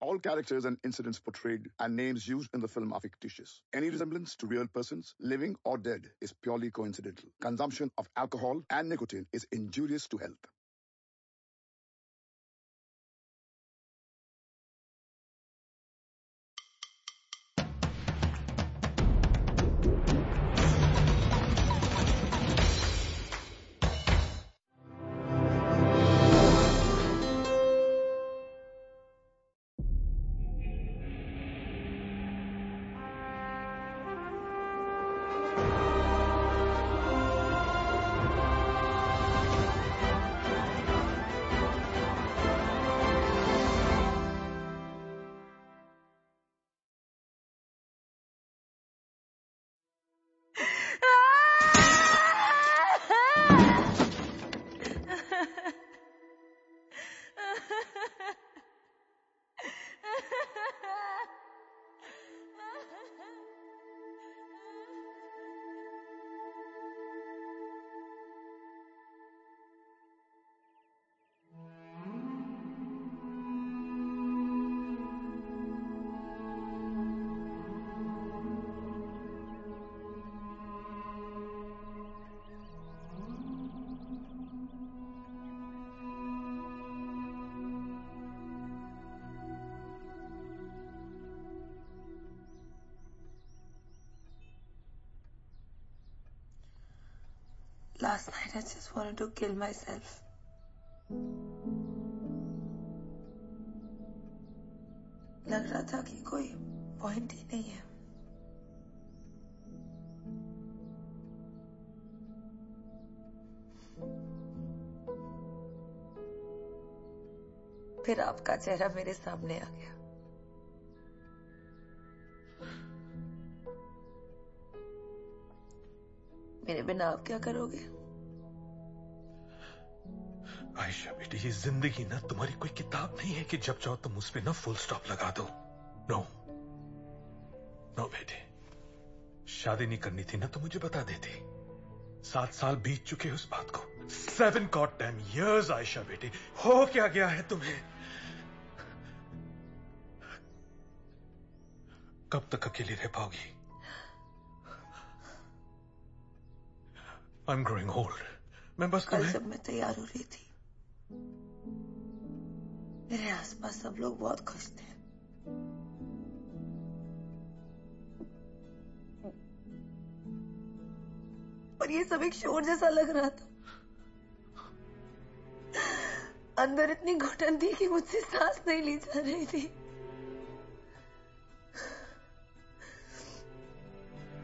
All characters and incidents portrayed and names used in the film are fictitious. Any resemblance to real persons, living or dead, is purely coincidental. Consumption of alcohol and nicotine is injurious to health. Last night I just wanted to kill myself. लग रहा था कि कोई point ही नहीं है. फिर आपका चेहरा मेरे सामने आ गया. मेरे बिना आप क्या करोगे? आयशा बेटी, ये जिंदगी ना तुम्हारी कोई किताब नहीं है कि जब चाहो तुम उस पे ना फुल स्टॉप लगा दो. नो नो बेटे, शादी नहीं करनी थी ना तो मुझे बता देती. 7 साल बीत चुके उस बात को. 7 goddamn years आयशा बेटी. हो क्या गया है तुम्हें? कब तक अकेली रह पाओगी? I'm growing old. मैं बस कल जब मैं तैयार हो रही थी, मेरे आसपास सब लोग बहुत खुश थे. और ये सब एक शोर जैसा लग रहा था. अंदर इतनी घुटन थी कि मुझसे सांस नहीं ली जा रही थी.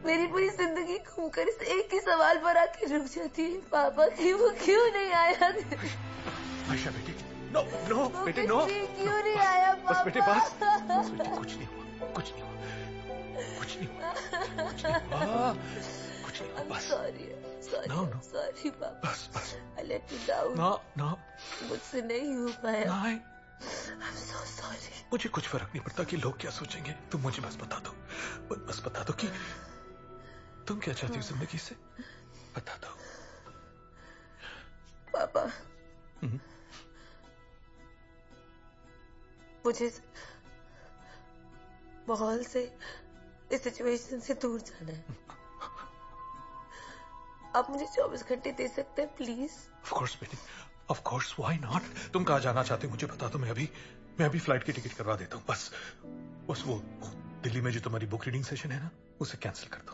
मेरी पूरी जिंदगी घूमकर इस एक ही सवाल पर आके रुक जाती है. पापा की वो क्यों नहीं आया? आयशा बेटी, नो नो बेटे, नो. क्यों नहीं आया पापा? बस बेटे, बस बेटे, कुछ नहीं हुआ, कुछ नहीं हुआ, कुछ नहीं हुआ, कुछ नहीं हुआ, कुछ नहीं हुआ. बस सॉरी नो सॉरी पापा. बस I let you down. No मुझसे नहीं हो पाया. नहीं. I'm so sorry. मुझे कुछ फर्क नहीं पड़ता कि लोग क्या सोचेंगे. तुम मुझे बस बता दो, बस बता दो कि तुम क्या चाहती हो जिंदगी से. बता दो पापा. मुझे माहौल से, इस सिचुएशन से दूर जाना है. आप मुझे 24 घंटे दे सकते हैं प्लीज? ऑफ कोर्स बेटी, ऑफ कोर्स, व्हाई नॉट. तुम कहाँ जाना चाहते हो मुझे बता दो. मैं अभी फ्लाइट की टिकट करवा देता हूँ. बस वो दिल्ली में जो तुम्हारी बुक रीडिंग सेशन है ना, उसे कैंसिल कर दो.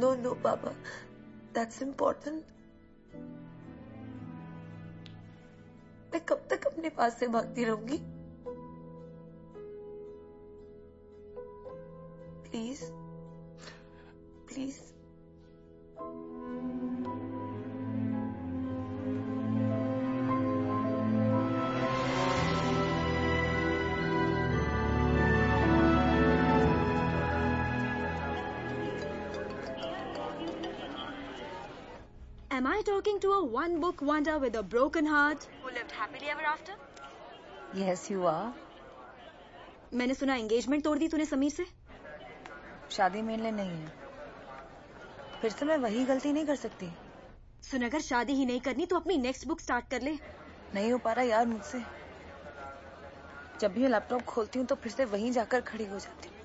नो पापा, दैट्स इम्पोर्टेंट. मैं कब तक अपने पास से भागती रहूंगी? Please please. Am I talking to a one-book wonder with a broken heart who lived happily ever after? Yes, you are. मैंने सुना एंगेजमेंट तोड़ दी तूने समीर से. शादी मेरे लिए नहीं है. फिर से मैं वही गलती नहीं कर सकती. सुन, अगर शादी ही नहीं करनी तो अपनी नेक्स्ट बुक स्टार्ट कर ले. नहीं हो पा रहा यार मुझसे. जब भी मैं लैपटॉप खोलती हूँ तो फिर से वहीं जाकर खड़ी हो जाती हूँ।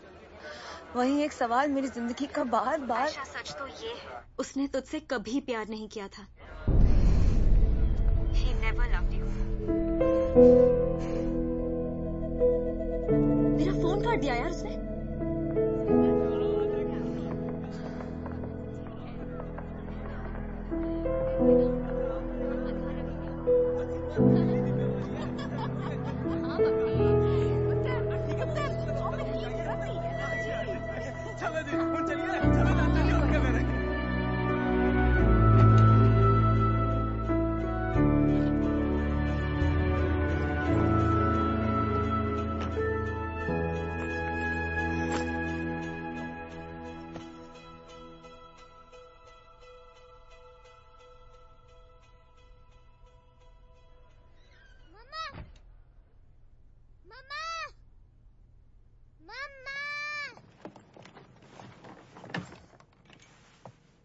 वहीं एक सवाल मेरी जिंदगी का बार बार। आयशा, सच तो ये है, उसने तुझसे कभी प्यार नहीं किया था। He never loved you. मेरा फोन काट दिया यार उसने।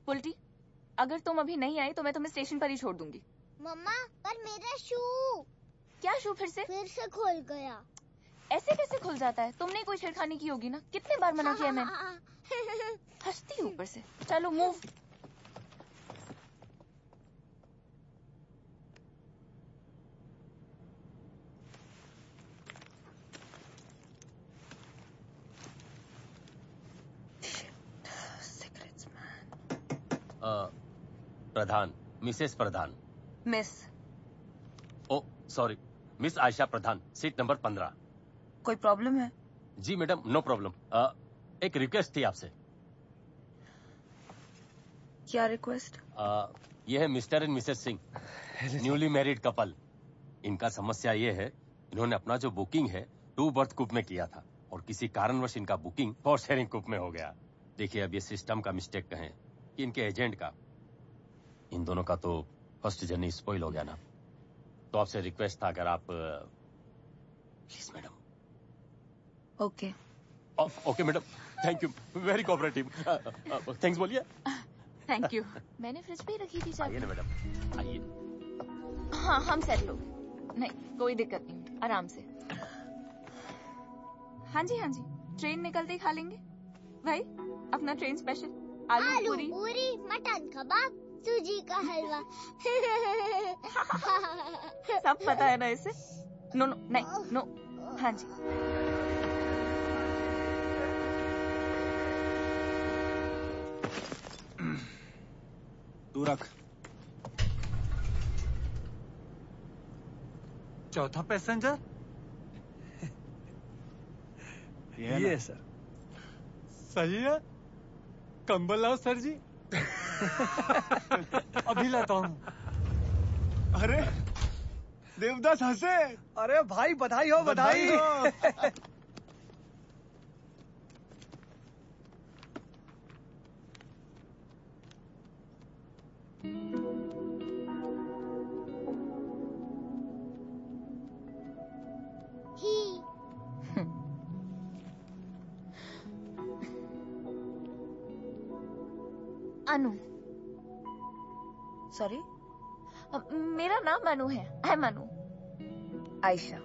पुल्टी, अगर तुम अभी नहीं आई तो मैं तुम्हें स्टेशन पर ही छोड़ दूंगी। मम्मा, पर मेरा शू। क्या शू फिर से खुल गया। ऐसे कैसे खुल जाता है? तुमने कोई छेड़खानी की होगी ना। कितने बार मना किया मैंने। हंसती ऊपर से। चलो मूव। प्रधान, मिसेस प्रधान। मिस। ओ सॉरी, मिस आयशा प्रधान, सीट नंबर 15। कोई प्रॉब्लम है? जी मैडम, नो प्रॉब्लम। एक रिक्वेस्ट थी आपसे। क्या रिक्वेस्ट? ये है mister and Mrs Singh, newly married couple. इनका समस्या ये है, इन्होंने अपना जो बुकिंग है 2 बर्थ कूप में किया था और किसी कारणवश इनका बुकिंग 4 शेयरिंग कूप में हो गया। देखिए, अब ये सिस्टम का मिस्टेक कहें कि इनके एजेंट का, इन दोनों का तो फर्स्ट जर्नी स्पॉइल हो गया ना। तो आपसे रिक्वेस्ट था, अगर आप please madam. Okay okay madam, thank you, very cooperative. Thanks बोलिए। Thank you. मैंने फ्रिज पे ही रखी थी चाबी। आइए ना मैडम, आइए। हाँ, हम सेट लोग। नहीं, कोई दिक्कत नहीं, आराम से। हाँ जी, ट्रेन निकलते ही खा लेंगे भाई अपना ट्रेन स्पेशल आलू पूरी, मटन कबाब, सूजी का हलवा। सब पता है ना इसे। नो नहीं नो। हाँ जी। तू रख। चौथा पैसेंजर ये सर। सही है। कंबल लाओ सर जी। अभी लाता हूँ। अरे देवदास हंसे। अरे भाई, बधाई हो, बधाई हो। अनु। सॉरी? मेरा नाम अनु है। I am Anu. Ayesha.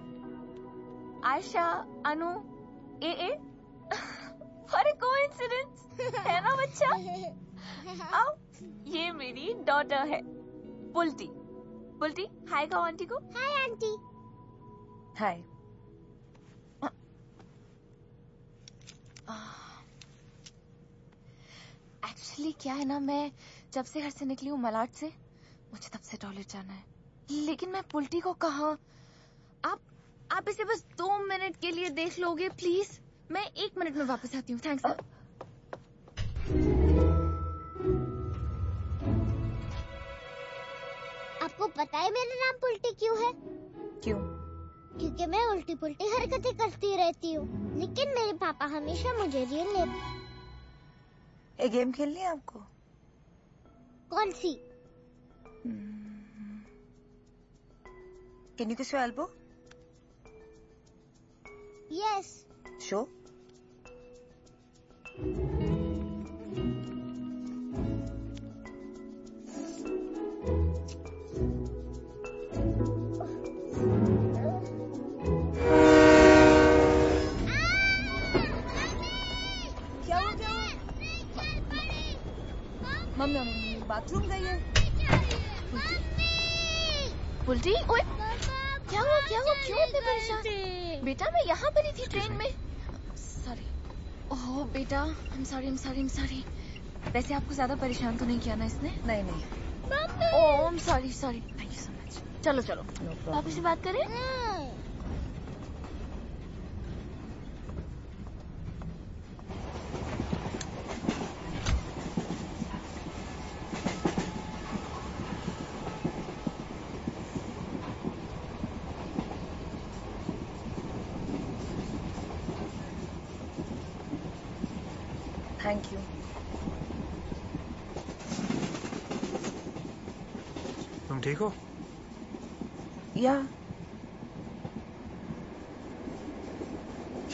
Ayesha, Anu, A what a coincidence है ना बच्चा। अब ये मेरी डॉटर है पुल्टी। पुल्टी, हाय कहो आंटी को। Hi aunty. हाय। एक्चुअली क्या है ना, मैं जब से घर से निकली हूँ मलाड से, मुझे तब से टॉयलेट जाना है, लेकिन मैं पुल्टी को कहा। आप इसे बस 2 मिनट के लिए देख लोगे प्लीज? मैं 1 मिनट में वापस आती हूँ। थैंक्स। आपको पता है मेरा नाम पुल्टी क्यों है? क्यों? क्योंकि मैं उल्टी पुल्टी हरकतें करती रहती हूँ, लेकिन मेरे पापा हमेशा मुझे रियल लेते। एक गेम खेलनी है आपको? कौन सी? Can you kiss your elbow? Yes. Show. Bathroom गई है। बुल्टी, ओए क्या हुआ क्यों इतने परेशान? बेटा मैं यहाँ पर ही थी ट्रेन में। सॉरी। ओह बेटा I'm sorry। वैसे आपको ज्यादा परेशान तो नहीं किया ना इसने? नहीं। ओह I'm sorry। Thank you so much. चलो पापा से बात करें। Thank you. तुम ठीक हो? या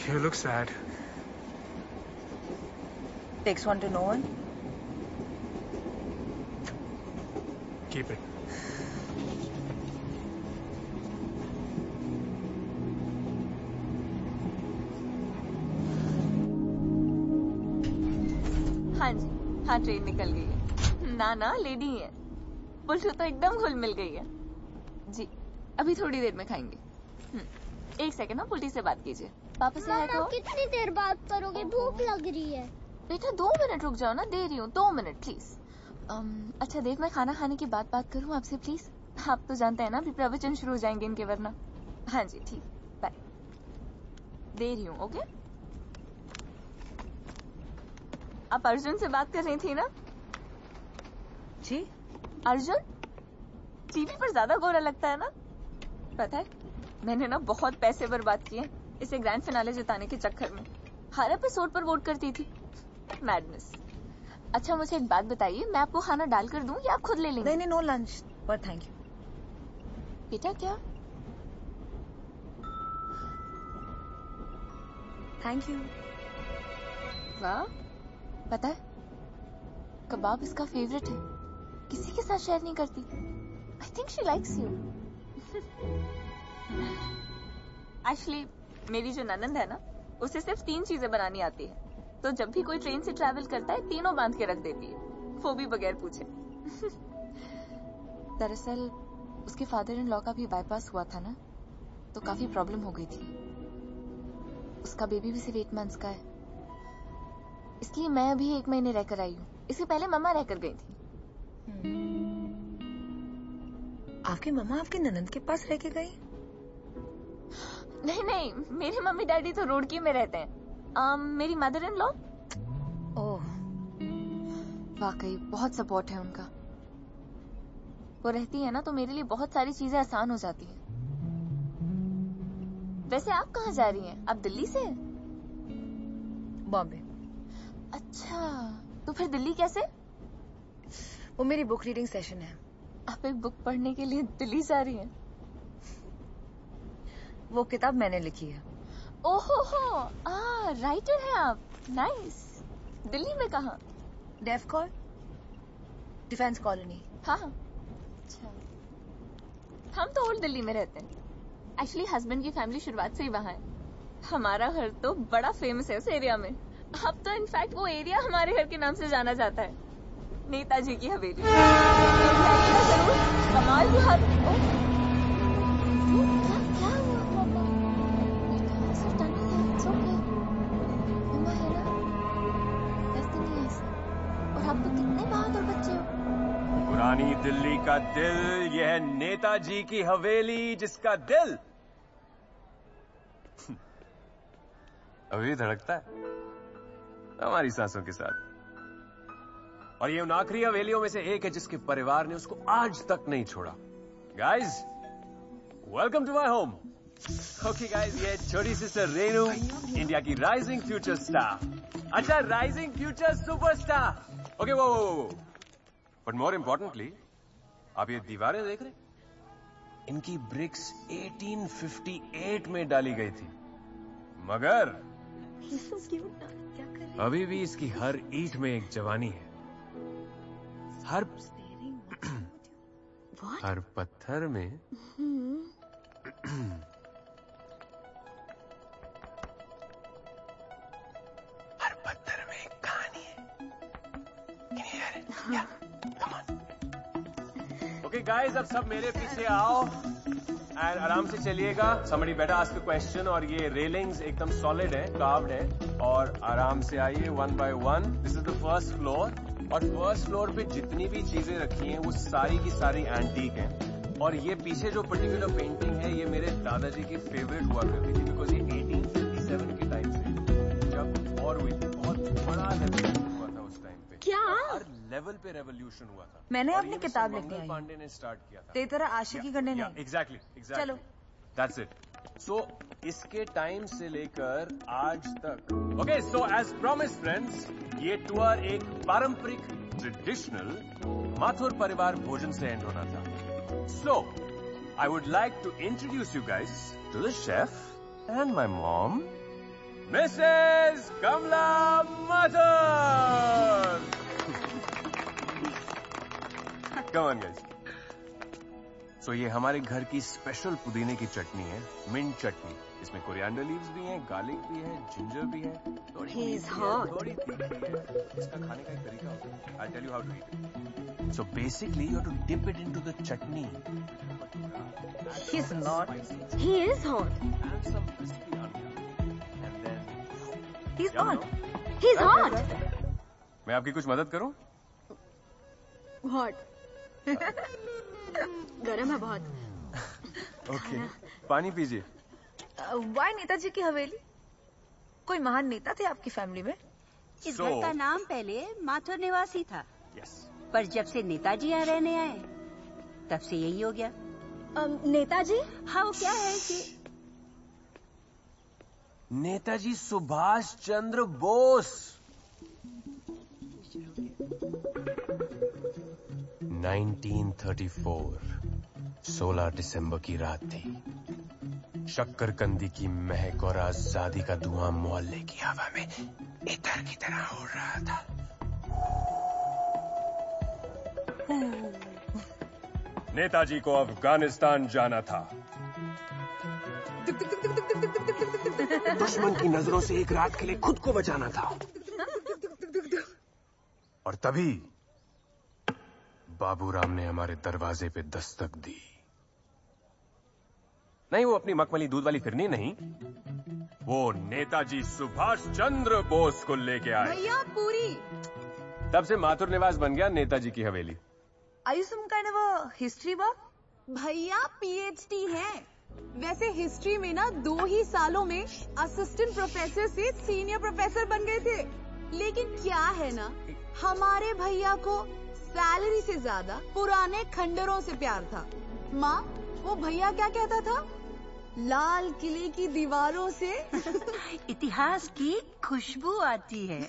You look sad. takes one to know one. Keep it. हाँ जी, हाँ ट्रेन निकल गई है। ना लेडी है। बुल्टू तो एकदम घुल मिल गई है। जी अभी थोड़ी देर में खाएंगे। एक सेकंड ना बुल्टी से बात कीजिए। पापा से हाय कहो। कितनी देर बात करोगे? भूख लग रही है। बेटा 2 मिनट रुक जाओ ना, दे रही हूँ 2 मिनट प्लीज। अच्छा देव मैं खाना खाने की बात करूँ आपसे प्लीज। आप तो जानते हैं ना अभी प्रवचन शुरू हो जाएंगे इनके वरना। हाँ जी ठीक, बाय। दे रही हूँ ओके। आप अर्जुन से बात कर रही थी ना? जी अर्जुन टीवी पर ज्यादा गोरा लगता है ना? पता है मैंने ना बहुत पैसे बर्बाद किए इसे ग्रैंड फिनाले जिताने के चक्कर में। हर एपिसोड पर वोट करती थी। मैडनेस। अच्छा मुझे एक बात बताइए, मैं आपको खाना डाल कर दूं या आप खुद ले लेंगे? नहीं नो लंच पर थैंक यू। बेटा क्या? Thank you. वाह पता है कबाब इसका फेवरेट है, किसी के साथ शेयर नहीं करती। I think she likes you. Actually मेरी जो ननंद है ना उसे सिर्फ 3 चीजें बनानी आती है, तो जब भी कोई ट्रेन से ट्रैवल करता है तीनों बांध के रख देती है, वो भी बगैर पूछे। दरअसल उसके फादर इन लॉ का भी बाईपास हुआ था ना, तो काफी प्रॉब्लम हो गई थी। उसका बेबी भी सिर्फ 8 मंथ्स का है, इसलिए मैं अभी 1 महीने रहकर आई हूँ। इससे पहले मम्मा रहकर गई थी। आपकी मम्मा आपके ननंद के पास रह के गई? नहीं मेरे मम्मी डैडी तो रुड़की में रहते हैं। मेरी मदर इन लॉ। ओह वाकई बहुत सपोर्ट है उनका। वो रहती है ना तो मेरे लिए बहुत सारी चीजें आसान हो जाती हैं। वैसे आप कहाँ जा रही हैं? आप दिल्ली से? बॉम्बे। अच्छा तो फिर दिल्ली कैसे? वो मेरी बुक रीडिंग सेशन है। आप एक बुक पढ़ने के लिए दिल्ली जा रही हैं? वो किताब मैंने लिखी है। ओहो राइटर हैं आप। नाइस। दिल्ली में कहाँ? Def Col Defence Colony. हाँ अच्छा हम तो ओल्ड दिल्ली में रहते हैं। एक्चुअली हस्बैंड की फैमिली शुरुआत से ही वहाँ है। हमारा घर तो बड़ा फेमस है उस एरिया में। अब तो इनफैक्ट वो एरिया हमारे घर के नाम से जाना जाता है, नेताजी की हवेली। जरूर कमाल की हद। क्या हुआ पापा? बेटा सिर्फ टंगी है, इट्स ओके। मम्मा है ना? वैसे नहीं ऐसा। और आप तो कितने बहादुर बच्चे हो। पुरानी दिल्ली का दिल, यह है नेताजी की हवेली जिसका दिल अभी धड़कता है हमारी सांसों के साथ। और ये उन आखिरी हवेलियों में से एक है जिसके परिवार ने उसको आज तक नहीं छोड़ा। Guys welcome to my home. Okay guys, ये छोटी सिस्टर रेनू, इंडिया की राइजिंग फ्यूचर स्टार। अच्छा राइजिंग फ्यूचर सुपरस्टार। ओके वो बट मोर इंपॉर्टेंटली आप ये दीवारें देख रहे, इनकी ब्रिक्स 1858 में डाली गई थी, मगर अभी भी इसकी हर ईंट में एक जवानी है। हर पत्थर में हर पत्थर में एक कहानी है। Can you hear it? Yeah, come on. Okay guys, अब सब मेरे पीछे आओ एंड आराम से चलिएगा. somebody better ask a question. और ये रेलिंग्स एकदम सॉलिड है, कार्व्ड है. और आराम से आइए one by one. This is the first floor. और फर्स्ट फ्लोर पे जितनी भी चीजें रखी हैं वो सारी की सारी एंटीक हैं. और ये पीछे जो पर्टिकुलर पेंटिंग है ये मेरे दादाजी की फेवरेट हुआ करती थी, बिकॉज ये 1857 के टाइम से जब और हुई थी. बहुत बड़ा रेवोल्यूशन हुआ था उस टाइम पे. क्या? हर लेवल पे रेवोल्यूशन हुआ था. मैंने और अपनी ये किताब मिस्टर लिखनी मंगल है पांडे ने स्टार्ट किया था. तेरी तरह आशिकी करने नहीं. एग्जैक्टली. चलो. That's it. So, इसके टाइम से लेकर आज तक. Okay, so as promised friends, ये टूर एक पारंपरिक ट्रेडिशनल माथुर परिवार भोजन से एंड होना था. So, I would like to introduce you guys to the chef and my mom, Mrs. Kamla Mathur. Come on guys. So ये हमारे घर की स्पेशल पुदीने की चटनी है, मिंट चटनी. इसमें कोरिएंडर लीव्स भी हैं, गार्लिक भी है, जिंजर भी है. थोड़ी He is मीठी है, hot. थोड़ी तीखी है. इसका खाने का एक तरीका होता है. I'll tell you how to eat it. So basically you have to dip it into the chutney. He's not. He is hot. Add some crispy onion. And then... He's Yum, not. no? He's hot. मैं आपकी कुछ मदद करूं? Hot. गरम है बहुत. Okay. पानी पीजिए. वाई नेताजी की हवेली? कोई महान नेता थे आपकी फैमिली में? इस घर का नाम पहले माथुर निवासी था. Yes. पर जब से नेताजी यहाँ रहने आए तब से यही हो गया. नेताजी? हाँ, वो क्या है कि नेताजी सुभाष चंद्र बोस. 1934 16 दिसंबर की रात थी. शक्करकंदी की महक और आजादी का धुआं मोहल्ले की हवा में इधर की तरह उड़ रहा था. नेताजी को अफगानिस्तान जाना था. दुश्मन की नजरों से एक रात के लिए खुद को बचाना था. और तभी बाबूराम ने हमारे दरवाजे पे दस्तक दी. नहीं, वो अपनी मखमली दूध वाली फिरनी नहीं, वो नेताजी सुभाष चंद्र बोस को लेके आए. भैया पूरी. तब से माथुर निवास बन गया नेताजी की हवेली. Are you some kind of a history buff? भैया PhD है. वैसे हिस्ट्री में ना 2 ही सालों में असिस्टेंट प्रोफेसर से सीनियर प्रोफेसर बन गए थे. लेकिन क्या है ना, हमारे भैया को सैलरी से ज्यादा पुराने खंडरों से प्यार था. माँ, वो भैया क्या कहता था? लाल किले की दीवारों से इतिहास की खुशबू आती है.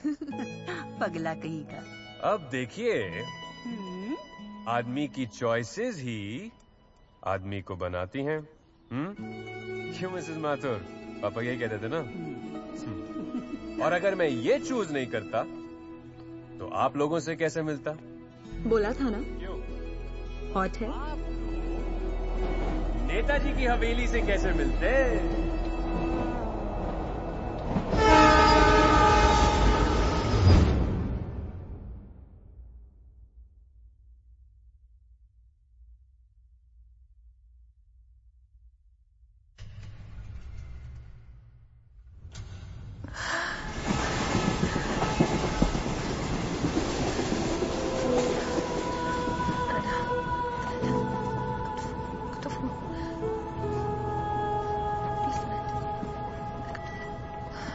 पगला कहीं का. अब देखिए, आदमी की चॉइसेस ही आदमी को बनाती हैं. क्यों मिसेस माथुर? पापा यही कहते थे ना. और अगर मैं ये चूज नहीं करता तो आप लोगों से कैसे मिलता? बोला था ना. क्यों? हॉट है. नेताजी की हवेली से कैसे मिलते?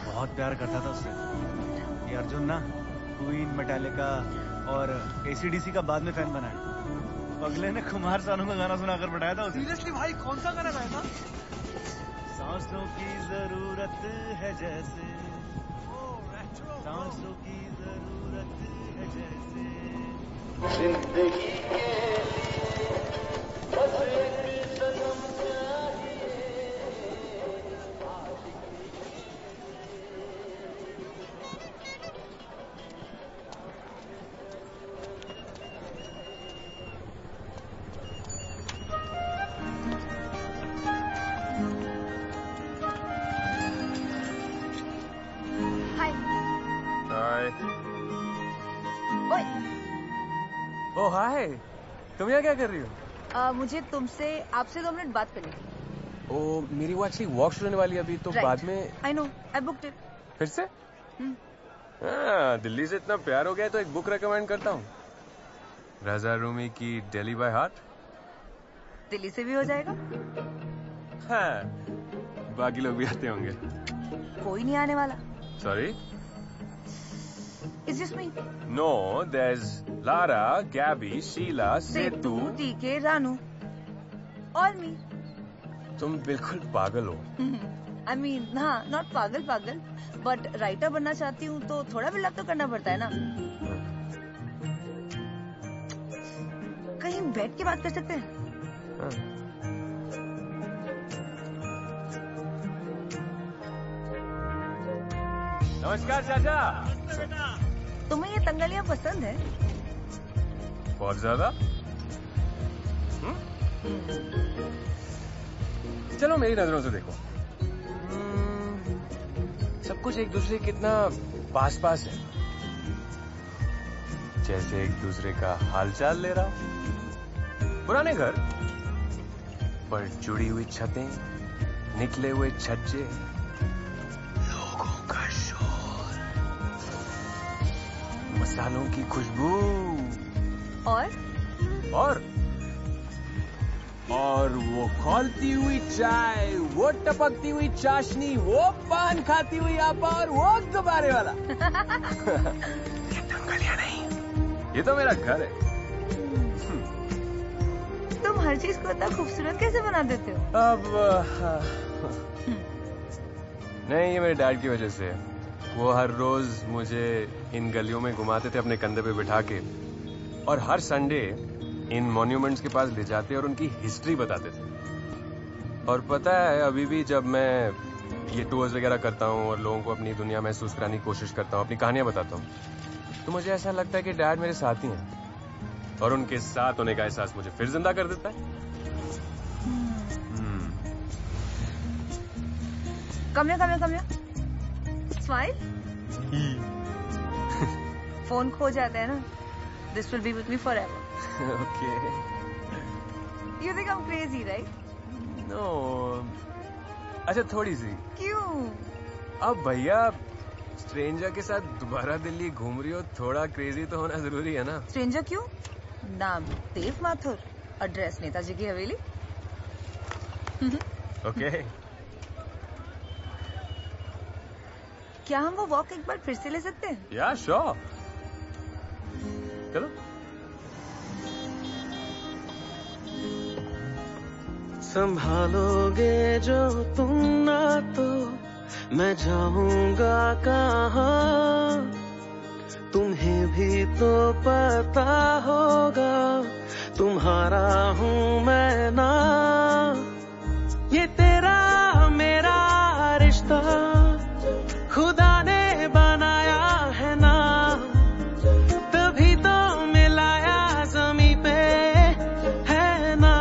बहुत प्यार करता था उससे. ये अर्जुन ना क्वीन, मेटालिका और ACDC का बाद में फैन बना है. अगले ने कुमार सानू का गाना सुनाकर बैठाया था उसे. सीरियसली भाई, कौन सा गाना गाया था? सांसों की जरूरत है जैसे, सांसों की जरूरत है जैसे, जिंदगी के बस एक सनम ओए, ओह हाय, तुम यहाँ क्या कर रही हो? मुझे तुमसे आपसे 2 मिनट बात करनी थी। ओ, मेरी वो एक्चुअली वॉक शुरू होने वाली अभी, तो बाद में। I know, I booked it. फिर से? दिल्ली से इतना प्यार हो गया तो एक बुक रेकमेंड करता हूँ, रजा रूमी की दिल्ली बाय हार्ट। दिल्ली से भी हो जाएगा? हाँ, बाकी लोग भी आते होंगे। कोई नहीं आने वाला। Sorry, it's just me. No, there's Lara, Gabby, Sheela, Setu, TK, Ranu और मी। तुम बिल्कुल पागल हो। आई मीन, हाँ, नॉट पागल, बट राइटर बनना चाहती हूँ तो थोड़ा बिल्डअप तो करना पड़ता है ना। कहीं बैठ के बात कर सकते हैं? नमस्कार चाचा। तुम्हें ये तंगलियाँ पसंद है? बहुत ज्यादा। चलो मेरी नजरों से देखो, सब कुछ एक दूसरे कितना पास पास है, जैसे एक दूसरे का हालचाल ले रहा। पुराने घर पर जुड़ी हुई छतें, निकले हुए छज्जे, लोगों का शोर, मसालों की खुशबू और वो खौलती हुई चाय, वो टपकती हुई चाशनी, वो पान खाती हुई आपा और वो गुब्बारे वाला। ये दंगलियां नहीं, ये तो मेरा घर है। तुम हर चीज को इतना खूबसूरत कैसे बना देते हो? अब नहीं, ये मेरे डैड की वजह से। वो हर रोज मुझे इन गलियों में घुमाते थे अपने कंधे पे बिठा के, और हर संडे इन मॉन्यूमेंट्स के पास ले जाते और उनकी हिस्ट्री बताते थे। और पता है, अभी भी जब मैं ये टूर्स वगैरह करता हूँ और लोगों को अपनी दुनिया महसूस कराने की कोशिश करता हूँ, अपनी कहानियां बताता हूँ, तो मुझे ऐसा लगता है कि डैड मेरे साथ ही हैं और उनके साथ होने का एहसास मुझे फिर जिंदा कर देता है। कमिया स्माइल। फोन खो जाता है ना। This will be with me forever. Okay. You think I'm crazy, right? No. अच्छा, थोड़ी सी। क्यों? अब भैया स्ट्रेंजर के साथ दोबारा दिल्ली घूम रही हो, थोड़ा क्रेजी तो होना जरूरी है ना। स्ट्रेंजर क्यों? नाम देव माथुर, एड्रेस नेताजी की हवेली। ओके। क्या हम वो वॉक एक बार फिर से ले सकते हैं? या श्योर, चलो। संभालोगे जो तुम ना तो मैं जाऊंगा कहाँ, तुम्हें भी तो पता होगा तुम्हारा हूँ मैं ना। ये तेरा मेरा रिश्ता खुदा ने बनाया है ना, तभी तो मिलाया ज़मीं पे है ना।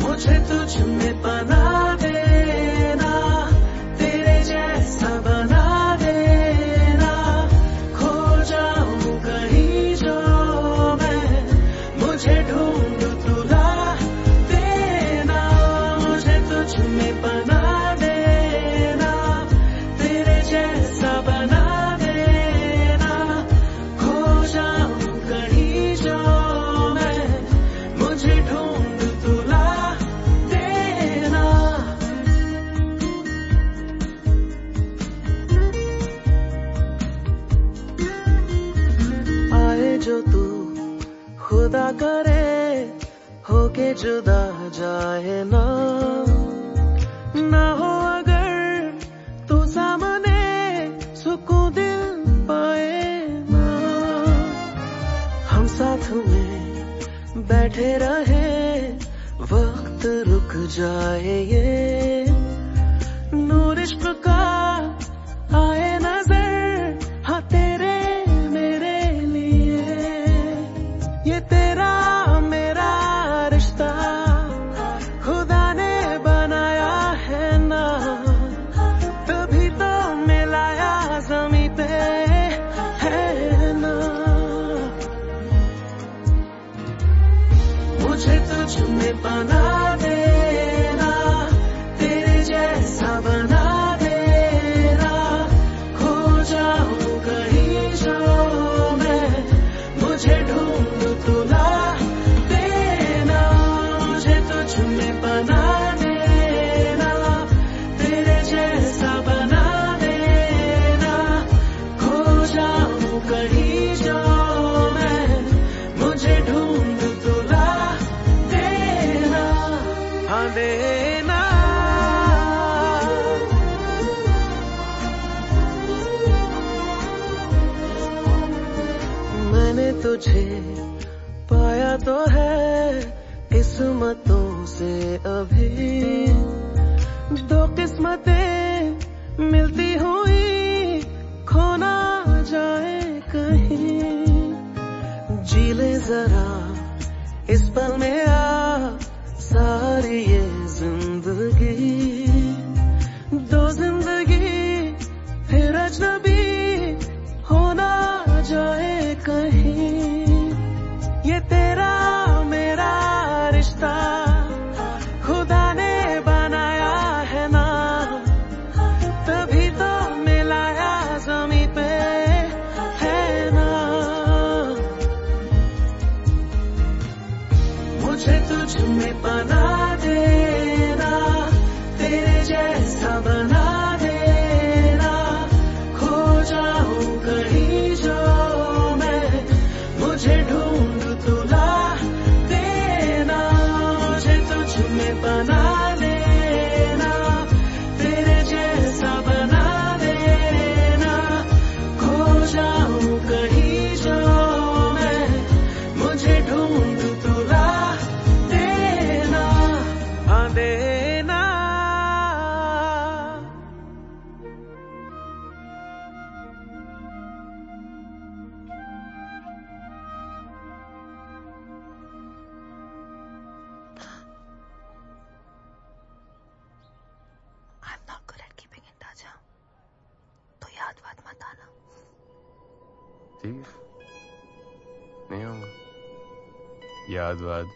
मुझे तुझ में बना देना, तेरे जैसा बना देना, खो जाऊं कहीं जो मैं, मुझे ढूंढ तुला देना। मुझे तुझ में बना देना, तेरे जैसा बना देना, खो जाऊं कहीं जो मैं, मुझे ढूंढ तुला देना। आए जो तू खुदा करे, होके जुदा जाए ना, ना हो अगर तू सामने सुकून दिल पाए ना। हम साथ में बैठे रहे, वक्त रुक जाए ये, नूर इश्क का आए नजर, हाँ तेरे मेरे लिए। ये तेरा मेरा रिश्ता खुदा ने बनाया है ना, तभी तो मिलाया ज़मीं पे है ना। तुझ में बना देना, तेरे जैसा बना देना, खो जाऊं कहीं जो मैं, मुझे ढूंढ तुला देना, मुझे तुझ में बना देना, तेरे जैसा बना देना, खो जाऊं कहीं जो मैं, मुझे ढूंढ तुला देना, हाँ देना। मैंने तुझे पाया तो है किस्मतों से अभी, दो किस्मतें मिलती हुई खो ना जाए कहीं, जी ले जरा इस पल में आ सारी ये जिंदगी, दो जिंदगी फिर अजनबी हो ना जाए कहीं, ये तेरा मेरा रिश्ता खुदा ने बनाया है ना, तभी तो मिलाया ज़मीं पे है ना, मुझे तुझ में बना देना, तेरे जैसा बना देना, खो जाऊं कहीं जो मैं, मुझे ढूंढ तुला देना, मुझे तुझ में बना देना, तेरे जैसा बना देना, खो जाऊं कहीं जो मैं, मुझे ढूंढ तुला देना, हाँ देना। I'm not good at keeping in touch. तो याद बात मत आना। ठीक है, नहीं होगा याद वाद।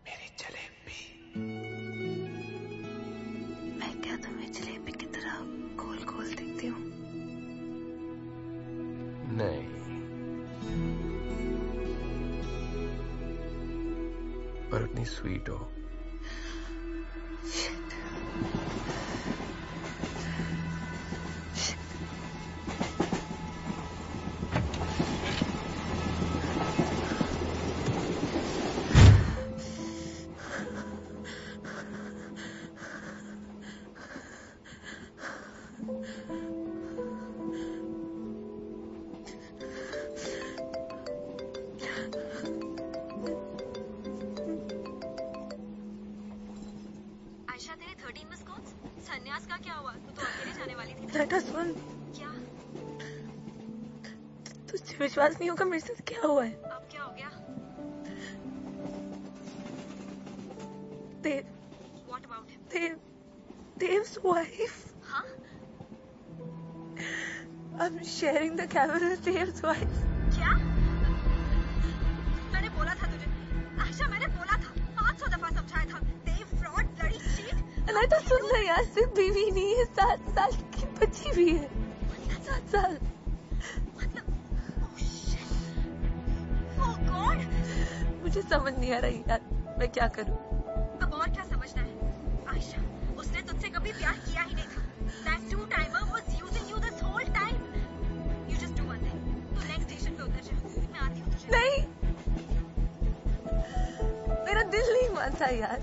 मेरी जलेबी। मैं क्या तुम्हें जलेबी की तरह गोल गोल दिखती हूँ? नहीं, पर उतनी स्वीट हो। आयशा, तेरे 13 मिस कॉल्स, संन्यास का क्या हुआ? तू तो अकेले जाने वाली थी। बेटा सुन, क्या? तुझे विश्वास नहीं होगा मेरे साथ क्या हुआ है। अब क्या हो गया? देव। What about him? Dev's wife. हाँ? I'm sharing the camera with Dev's wife. क्या? मैंने बोला था तुझे, आयशा, मैंने बोला था, 500 दफा समझाया था। देव फ्रॉड, ब्लडी चीट। नहीं तो सुन ना यार, सिर्फ बीवी नहीं है, 7 साल की बच्ची भी है। 7 साल। Oh God! मुझे समझ नहीं आ रही यार, मैं क्या करूं? अब और क्या समझना है? आयशा, उसने तुझसे कभी प्यार किया ही नहीं था। That two-timer was using you this whole time. You just do one thing. तू next station पे उतर जा, मैं आती हूँ तुझे। नहीं, मेरा दिल नहीं मानता यार,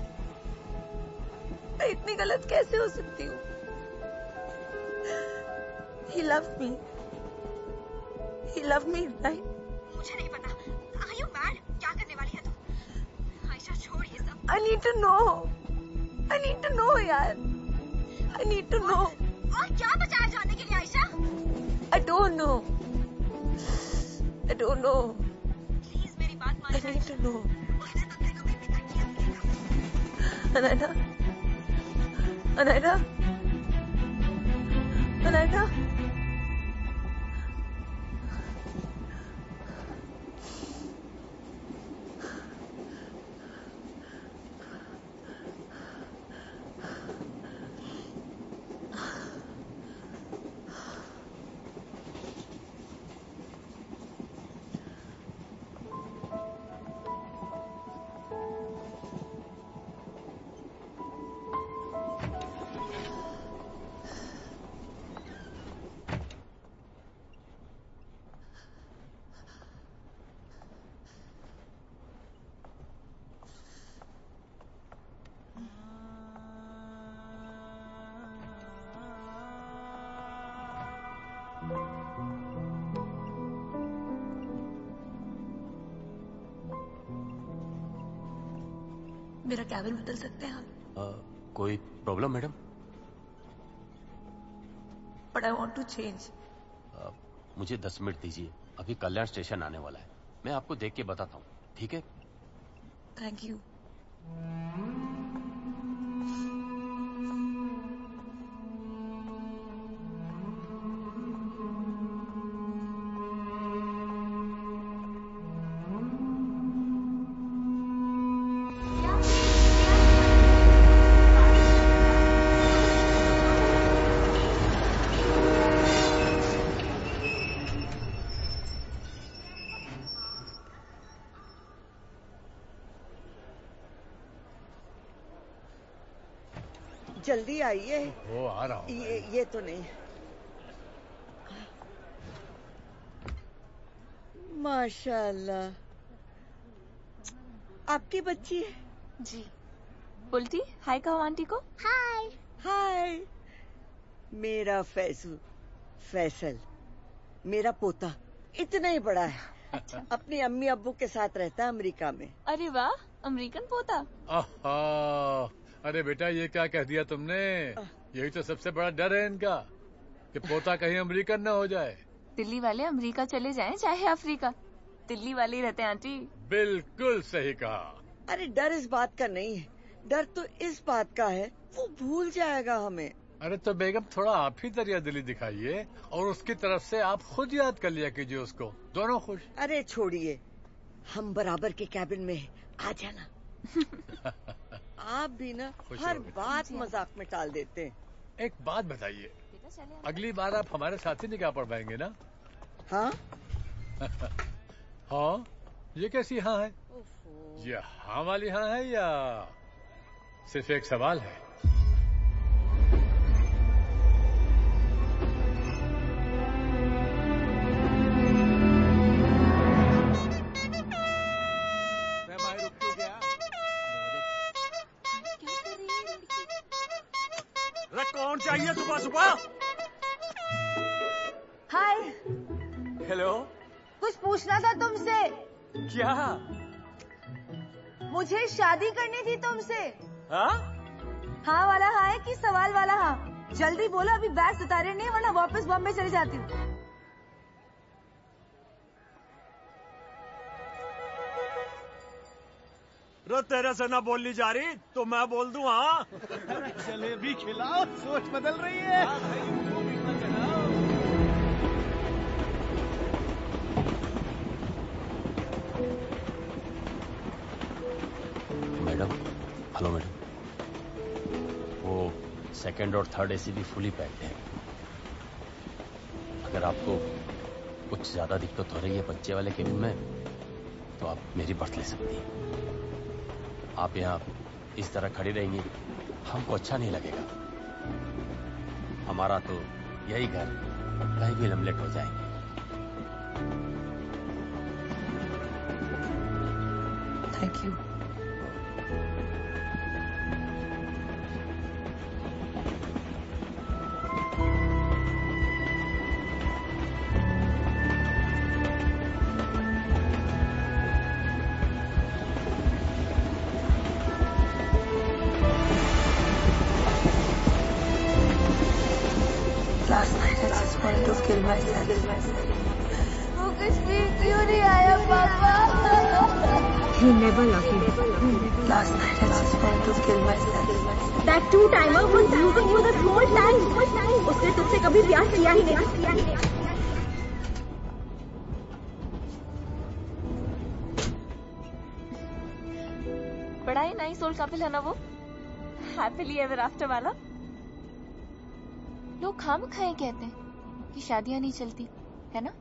मैं इतनी गलत कैसे हो सकती हूँ? He loved me. He loved me, right? मुझे नहीं पता। Are you mad? क्या करने वाली है तू? आयशा, छोड़ ये सब। I need to know. I need to know यार। I need to know. और क्या बचा है जानने के लिए Ayesha? I don't know. I don't know. Please मेरी बात मान। I need to know. उसने तुझसे कभी प्यार किया नहीं था। अनैना, अनैना, अनैना। मेरा कैबिन बदल सकते हैं आप? कोई problem madam? But I want to change. मुझे 10 मिनट दीजिए, अभी कल्याण स्टेशन आने वाला है, मैं आपको देख के बताता हूँ, ठीक है? Thank you. जल्दी आइए। वो आ रहा हूँ। ये तो नहीं। माशाल्लाह, आपकी बच्ची है? जी। उल्टी हाय कहो आंटी को। हाय हाय। मेरा फैसल मेरा पोता इतना ही बड़ा है। अच्छा। अपनी अम्मी अब्बू के साथ रहता है अमेरिका में। अरे वाह, अमेरिकन पोता। अरे बेटा, ये क्या कह दिया तुमने? यही तो सबसे बड़ा डर है इनका, कि पोता कहीं अमेरिकन न हो जाए। दिल्ली वाले अमेरिका चले जाएं चाहे अफ्रीका, दिल्ली वाले ही रहते हैं आंटी। बिल्कुल सही कहा। अरे डर इस बात का नहीं है, डर तो इस बात का है वो भूल जाएगा हमें। अरे तो बेगम, थोड़ा आप ही दरिया दिली दिखाइए और उसकी तरफ से आप खुद याद कर लिया कीजिए उसको, दोनों खुश। अरे छोड़िए, हम बराबर के कैबिन में हैं, आ जाना। आप भी ना हर बात मजाक में टाल देते हैं। एक बात बताइए, अगली बार आप हमारे साथ ही निकाह पढ़वाएंगे ना? हाँ। हाँ, ये कैसी हाँ है? ये हाँ वाली हाँ है या सिर्फ एक सवाल है? कौन चाहिए सुबह सुबह? हाय। हेलो। कुछ पूछना था तुमसे। क्या? मुझे शादी करनी थी तुमसे। हाँ? हाँ वाला हाँ है कि सवाल वाला हाँ? जल्दी बोलो, अभी बैग उतारे नहीं वरना वापस बॉम्बे चली जाती हूँ। रो तेरे से ना बोलनी जा रही तो मैं बोल दूं। हाँ, जलेबी खिलाओ, सोच बदल रही है। मैडम, हेलो मैडम, वो सेकंड और थर्ड एसी भी फुली पैक्ड है। अगर आपको कुछ ज्यादा दिक्कत हो रही है बच्चे वाले केबिन में, तो आप मेरी बर्थ ले सकती हैं। आप यहाँ इस तरह खड़ी रहेंगी, हमको अच्छा नहीं लगेगा। हमारा तो यही घर, कहीं भी हम लेट हो जाएंगे। Thank you. वो कुछ भी क्यों नहीं आया पापा? He never loved me. Last night I just wanted to kill myself. That two-timer was using you the whole time. उसने तुझसे कभी प्यार किया ही नहीं। बड़ा ही नाइस ओल्ड कपल है ना वो, हैप्पीली एवर आफ्टर वाला। लोग खामखाए कहते हैं कि शादियां नहीं चलती, है ना?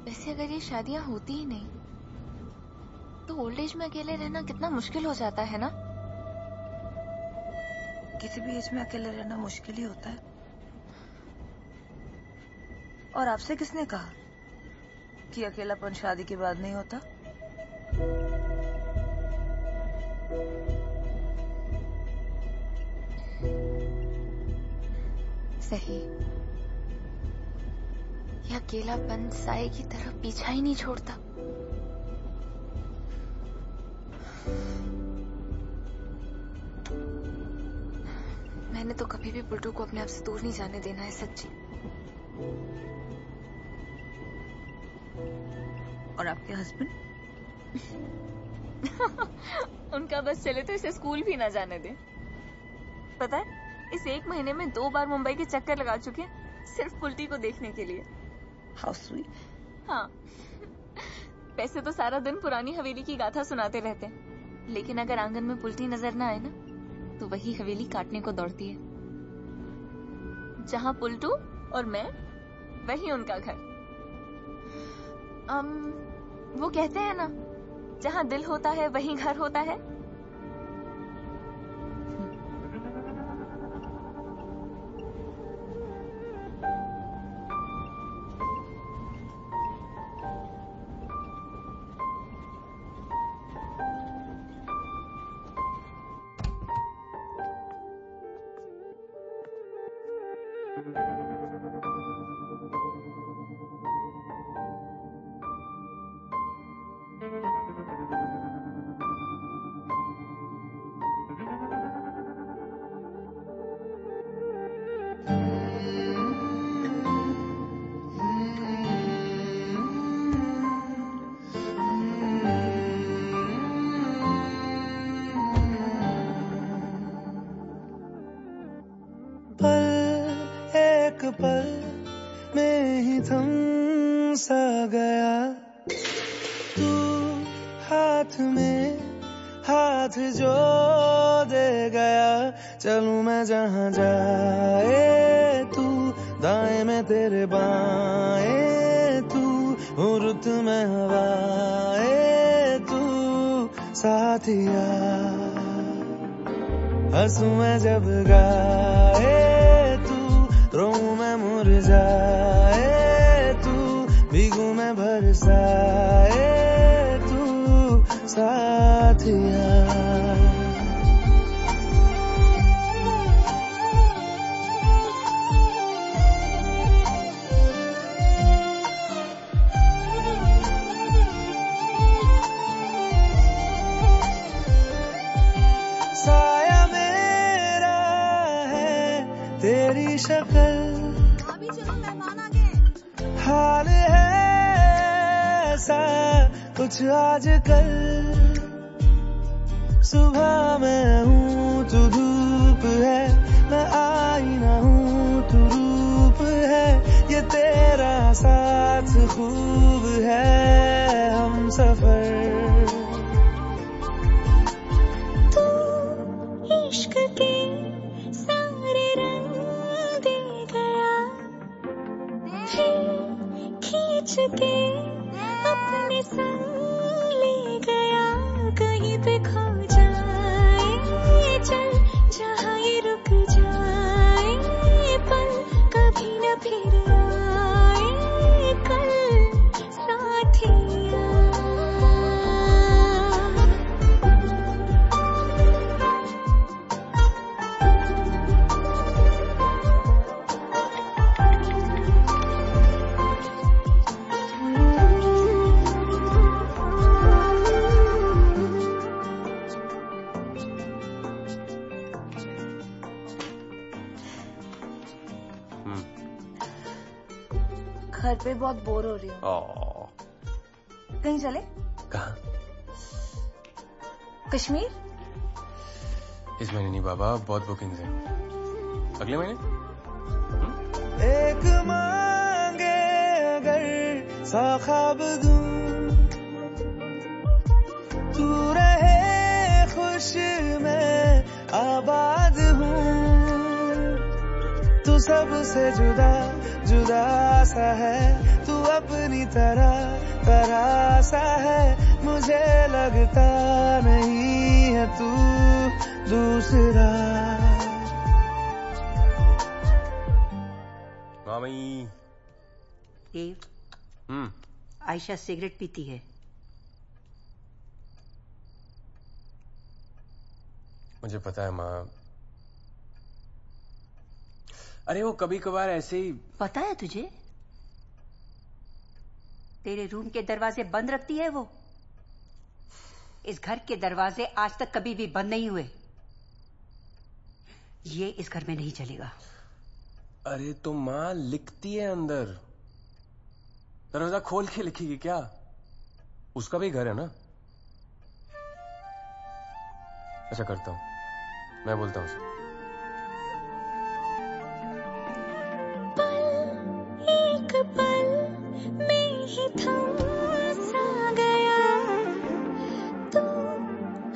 वैसे अगर ये शादियां होती ही नहीं तो ओल्ड एज में अकेले रहना कितना मुश्किल हो जाता है ना? किसी भी एज में अकेले रहना मुश्किल ही होता है। और आपसे किसने कहा कि अकेलापन शादी के बाद नहीं होता? सही, ये अकेलापन साए की तरह पीछा ही नहीं छोड़ता। मैंने तो कभी भी पुल्टू को अपने आप से दूर नहीं जाने देना है, सच्ची। और आपके हस्बैंड? उनका बस चले तो इसे स्कूल भी ना जाने दे। पता है, इस 1 महीने में 2 बार मुंबई के चक्कर लगा चुके हैं, सिर्फ पुल्टी को देखने के लिए। How sweet. हाँ, वैसे तो सारा दिन पुरानी हवेली की गाथा सुनाते रहते हैं, लेकिन अगर आंगन में पुल्टी नजर ना आए ना, तो वही हवेली काटने को दौड़ती है। जहाँ पुल्टू और मैं, वही उनका घर। वो कहते हैं ना, जहाँ दिल होता है वहीं घर होता है। पल में ही थम सा गया तू, हाथ में हाथ जो दे गया। चलूं मैं जहां जाए तू, दाएं में तेरे बाएं तू, रुत में हवाएं तू साथिया। हंसू मैं जब गाए तू, रोऊं मैं मुरझाए तू, भीगू मैं बरसाए तू साथिया। साया मेरा है तेरी शक्ल, अभी चलो मेहमान आ गए। हाल है ऐसा कुछ आजकल। सुबह मैं हूँ तू धूप है, मैं आईना हूँ तू रूप है। ये तेरा साथ खूब है हम सफर। इश्क के सारे रंग दे गया, फिर खींच के अपने संग ले गया। कहीं पे खो जाए चल, जहाँ ये रुक जाए पल, कभी न फिर आए कल साथिया। घर पे बहुत बोर हो रही हूँ। कहीं चले? कहाँ? कश्मीर? इस महीने नहीं बाबा, बहुत बुकिंग्स हैं। अगले महीने? एक मांगे अगर 100 ख्वाब दूं, तू रहे खुश मैं आबाद हूँ। तू सबसे जुदा जुदा सा है, तू अपनी तरह तरह सा है। मुझे लगता नहीं है तू दूसरा। मामी। देव, आयशा सिगरेट पीती है। मुझे पता है माँ। अरे वो कभी कभार ऐसे ही। पता है तुझे? तेरे रूम के दरवाजे बंद रखती है वो? इस घर के दरवाजे आज तक कभी भी बंद नहीं हुए। ये इस घर में नहीं चलेगा। अरे तो माँ लिखती है अंदर, दरवाजा खोल के लिखेगी क्या? उसका भी घर है ना। अच्छा करता हूं, मैं बोलता हूं उसे। एक पल में ही थम सा गया तू,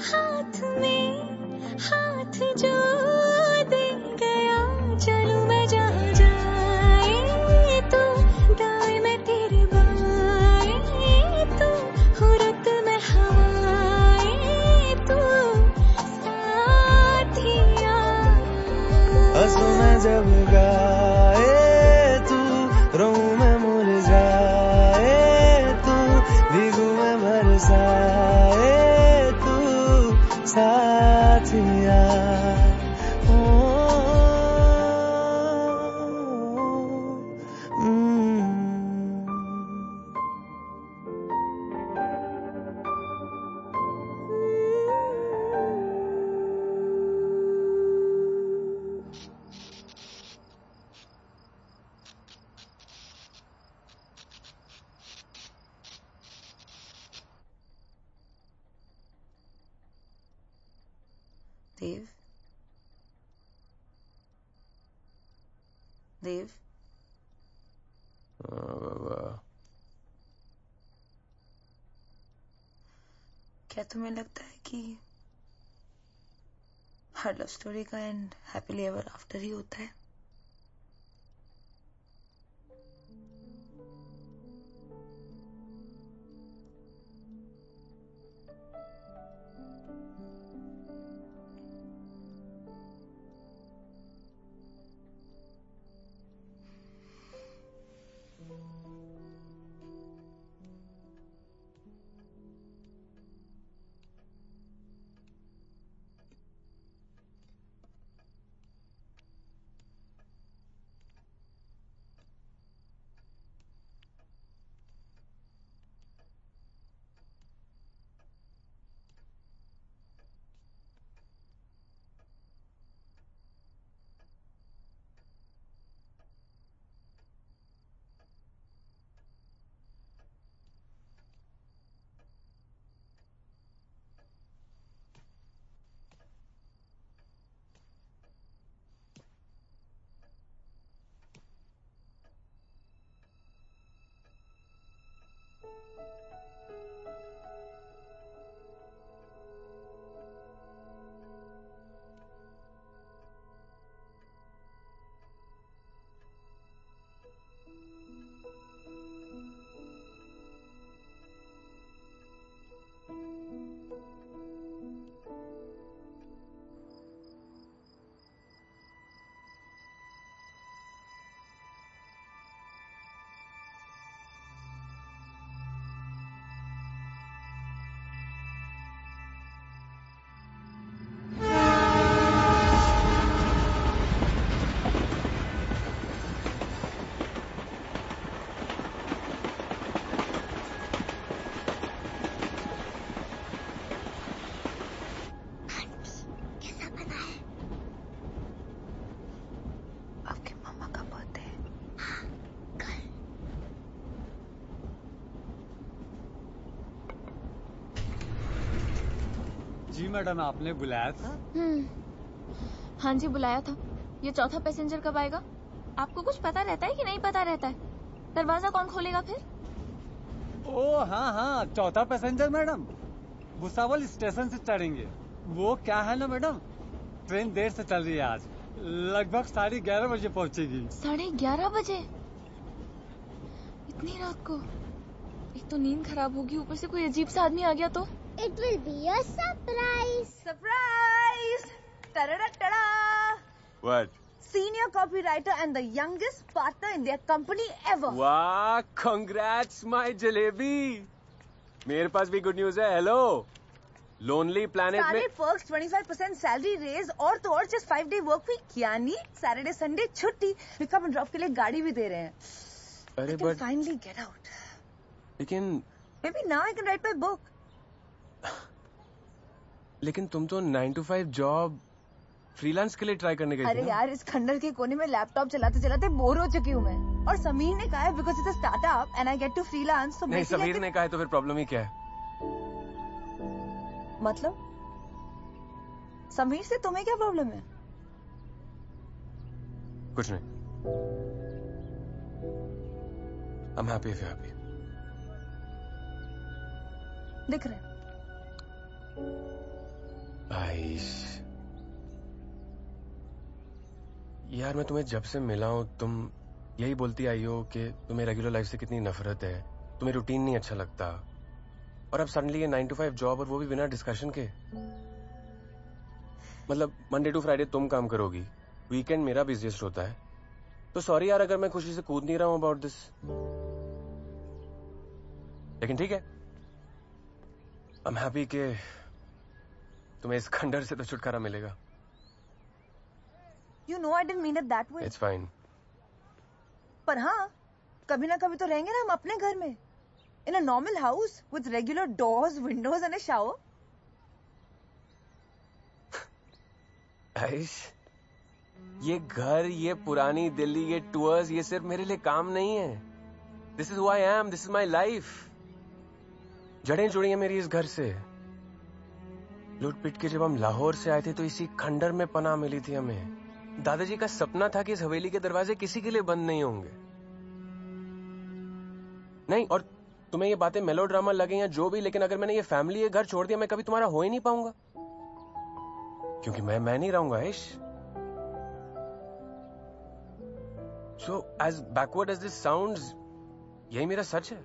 हाथ में हाथ जो दे गया। चलूं मैं जहाँ जाए तू, दाएं में तेरे बाएं तू, हो रुत में हवाएं तू, साथिया। हंसू मैं जब गाए तू, रोऊं मैं मुरझाए तू, भीगू मैं बरसाए तू, साथिया। देव, देव, क्या तुम्हें लगता है कि हर लव स्टोरी का and happily ever after he होता है? जी मैडम, आपने बुलाया था? हाँ जी बुलाया था। ये चौथा पैसेंजर कब आएगा? आपको कुछ पता रहता है कि नहीं पता रहता है? दरवाजा कौन खोलेगा फिर? ओ हाँ, चौथा पैसेंजर मैडम भुसावल स्टेशन से चढ़ेंगे। वो क्या है ना मैडम, ट्रेन देर से चल रही है आज, लगभग 11:30 बजे पहुंचेगी। 11:30 बजे? इतनी रात को? एक तो नींद खराब होगी, ऊपर से कोई अजीब सा आदमी आ गया तो? It will be a surprise. Surprise! Ta-da-da-da-da! What? Senior copywriter and the youngest partner in their company ever. वाह, congrats my जलेबी। मेरे पास भी गुड न्यूज है। हेलो, लोनली प्लैनेट में perks, 25% सैलरी रेज और तो और जस्ट 5 day वर्क वीक, यानी Saturday Sunday छुट्टी, पिकअप एंड ड्रॉप के लिए गाड़ी भी दे रहे हैं। अरे बट फाइनली गेट आउट। लेकिन maybe now I can write my book. लेकिन तुम तो 9 to 5 जॉब फ्रीलांस के लिए ट्राई करने गई थी अरे ना? यार, इस खंडर के कोने में लैपटॉप चलाते चलाते बोर हो चुकी हूँ मैं। और समीर ने कहा है because it's a startup and I get to freelance. तो नहीं, समीर ने कहा है तो फिर प्रॉब्लम ही क्या है? मतलब समीर से तुम्हें क्या प्रॉब्लम है? कुछ नहीं। I'm happy if you're happy. दिख रहा है। आइश, यार मैं तुम्हें जब से मिला हूं तुम यही बोलती आई हो कि तुम्हें रेगुलर लाइफ से कितनी नफरत है, तुम्हें रूटीन नहीं अच्छा लगता, और अब सडनली ये 9 to 5 जॉब, और वो भी बिना डिस्कशन के। मतलब मंडे टू फ्राइडे तुम काम करोगी, वीकेंड मेरा बिजिएस्ट होता है। तो सॉरी यार अगर मैं खुशी से कूद नहीं रहा हूं अबाउट दिस, लेकिन ठीक है, आई एम हैप्पी कि तुम्हें इस खंडर से तो छुटकारा मिलेगा। You know I didn't mean it that way. It's fine. पर हाँ, कभी ना कभी तो रहेंगे ना हम अपने घर में, in a normal house with regular doors, windows and a shower. Aish, ये घर, ये पुरानी दिल्ली, ये टूर्स, ये सिर्फ मेरे लिए काम नहीं है। This is who I am, this is my life. जड़ें जुड़ी हैं मेरी इस घर से। लूट पिट के जब हम लाहौर से आए थे तो इसी खंडर में पनाह मिली थी हमें। दादाजी का सपना था कि इस हवेली के दरवाजे किसी के लिए बंद नहीं होंगे। नहीं, और तुम्हें ये बातें मेलोड्रामा लगे या जो भी, लेकिन अगर मैंने ये फैमिली, ये घर छोड़ दिया, मैं कभी तुम्हारा हो ही नहीं पाऊंगा, क्योंकि मैं नहीं रहूंगा Aish. So as backward as this sounds, यही मेरा सच है।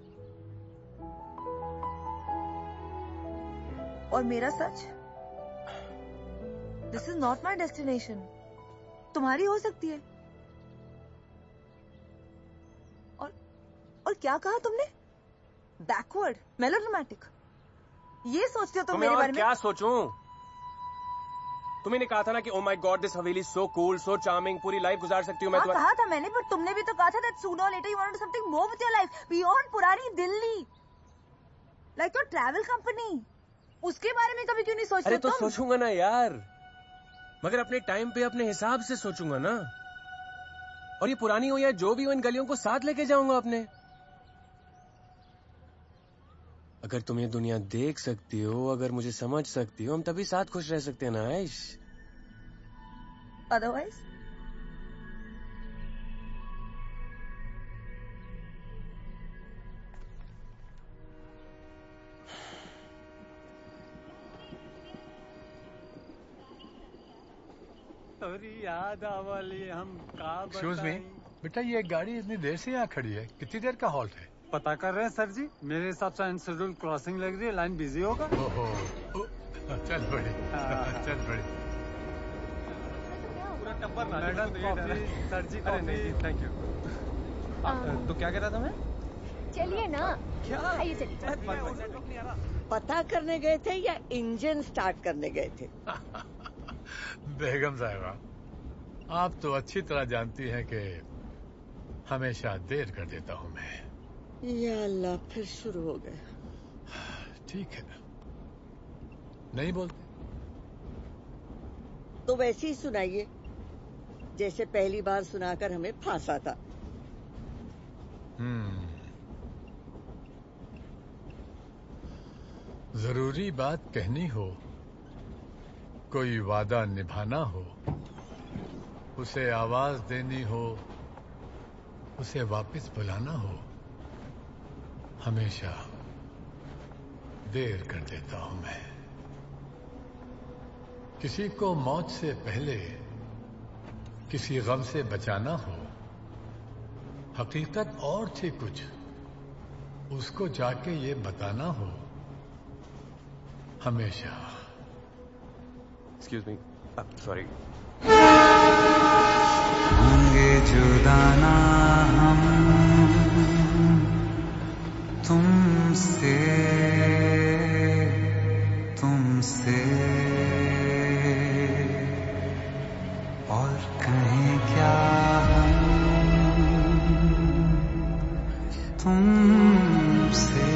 और मेरा सच, This is not my destination. तुम्हारी हो सकती है। और क्या कहा तुमने? बैकवर्ड, मेलोड्रामेटिक, ये सोचते हो तुम मेरे बारे में? क्या सोचूं? तुम्हें कहा था ना कि oh my God this Haveli so cool, so charming, पूरी लाइफ गुजार सकती हूँ मैं। हाँ, कहा था मैंने, पर तुमने भी तो कहा था that sooner or later you want to do something more with your life beyond पुरानी Delhi, like your travel company. उसके बारे में कभी क्यों नहीं सोचते? अरे तो सोचूंगा ना यार, मगर अपने टाइम पे अपने हिसाब से सोचूंगा ना। और ये पुरानी हो या जो भी हो, इन गलियों को साथ लेके जाऊंगा अपने। अगर तुम ये दुनिया देख सकती हो, अगर मुझे समझ सकती हो, हम तभी साथ खुश रह सकते हैं ना आइश। अदरवाइज याद आवली हम का Excuse me, बेटा ये गाड़ी इतनी देर से यहाँ खड़ी है, कितनी देर का हॉल्ट है? पता कर रहे हैं सर जी, मेरे हिसाब से अनशेड्यूल्ड क्रॉसिंग लग रही है, लाइन बिजी होगा। ओहो, चल बड़ी, चल बड़ी। पूरा टब्बर मैडम सर जी, नहीं थैंक यू। तो क्या कह रहा था मैं? चलिए ना, क्या? आइए चलिए। पता करने गए थे या इंजन स्टार्ट करने गए थे? बेगम साहिबा, आप तो अच्छी तरह जानती हैं कि हमेशा देर कर देता हूँ मैं। या अल्लाह, फिर शुरू हो गए। ठीक है, नहीं बोलते तो वैसे ही सुनाइए जैसे पहली बार सुनाकर हमें फांसा था। जरूरी बात कहनी हो, कोई वादा निभाना हो, उसे आवाज देनी हो, उसे वापस बुलाना हो, हमेशा देर कर देता हूं मैं। किसी को मौत से पहले किसी गम से बचाना हो, हकीकत और थी कुछ, उसको जाके ये बताना हो, हमेशा। Excuse me, sorry. होंगे जुदाना हम तुमसे, तुमसे, और कहें क्या हम तुमसे।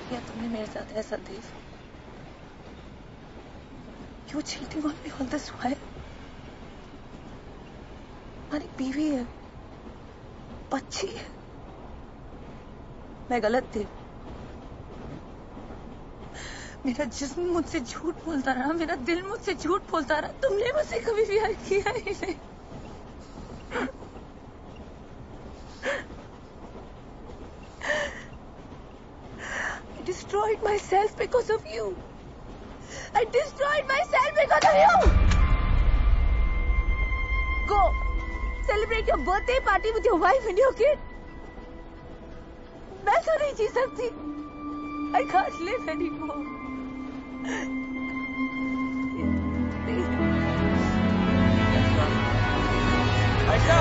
किया तुमने मेरे साथ ऐसा देव? You cheating on me all this while? हमारी बीवी है, बच्ची है, मैं गलत थी। मेरा जिस्म मुझसे झूठ बोलता रहा, मेरा दिल मुझसे झूठ बोलता रहा, तुमने मुझसे कभी प्यार किया ही नहीं। I destroyed myself because of you. I destroyed myself because of you. Go celebrate your birthday party with your wife and your kid. मैं तो नहीं जी सकती। I can't live anymore. Ayesha!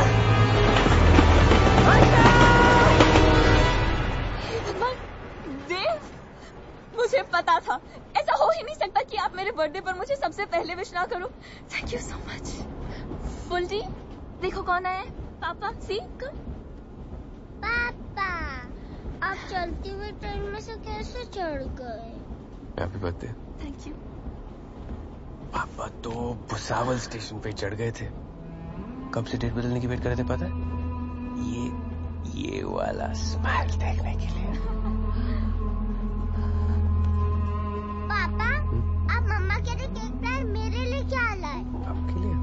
भगवान, देव, मुझे पता था ऐसा हो ही नहीं सकता कि आप मेरे बर्थडे पर मुझे सबसे पहले विश ना करो। Thank you so much. Bulti, देखो कौन आया है। पापा, सी पापा, आप चलती हुई ट्रेन में से कैसे चढ़ गए? Happy birthday. Thank you. पापा तो भुसावल स्टेशन पे चढ़ गए थे। कब से डेट बदलने की वेट कर रहे थे पता है? ये वाला स्माइल देखने के लिए। पापा, आप मम्मा के लिए केक लाए, मेरे लिए क्या लाए? आपके लिए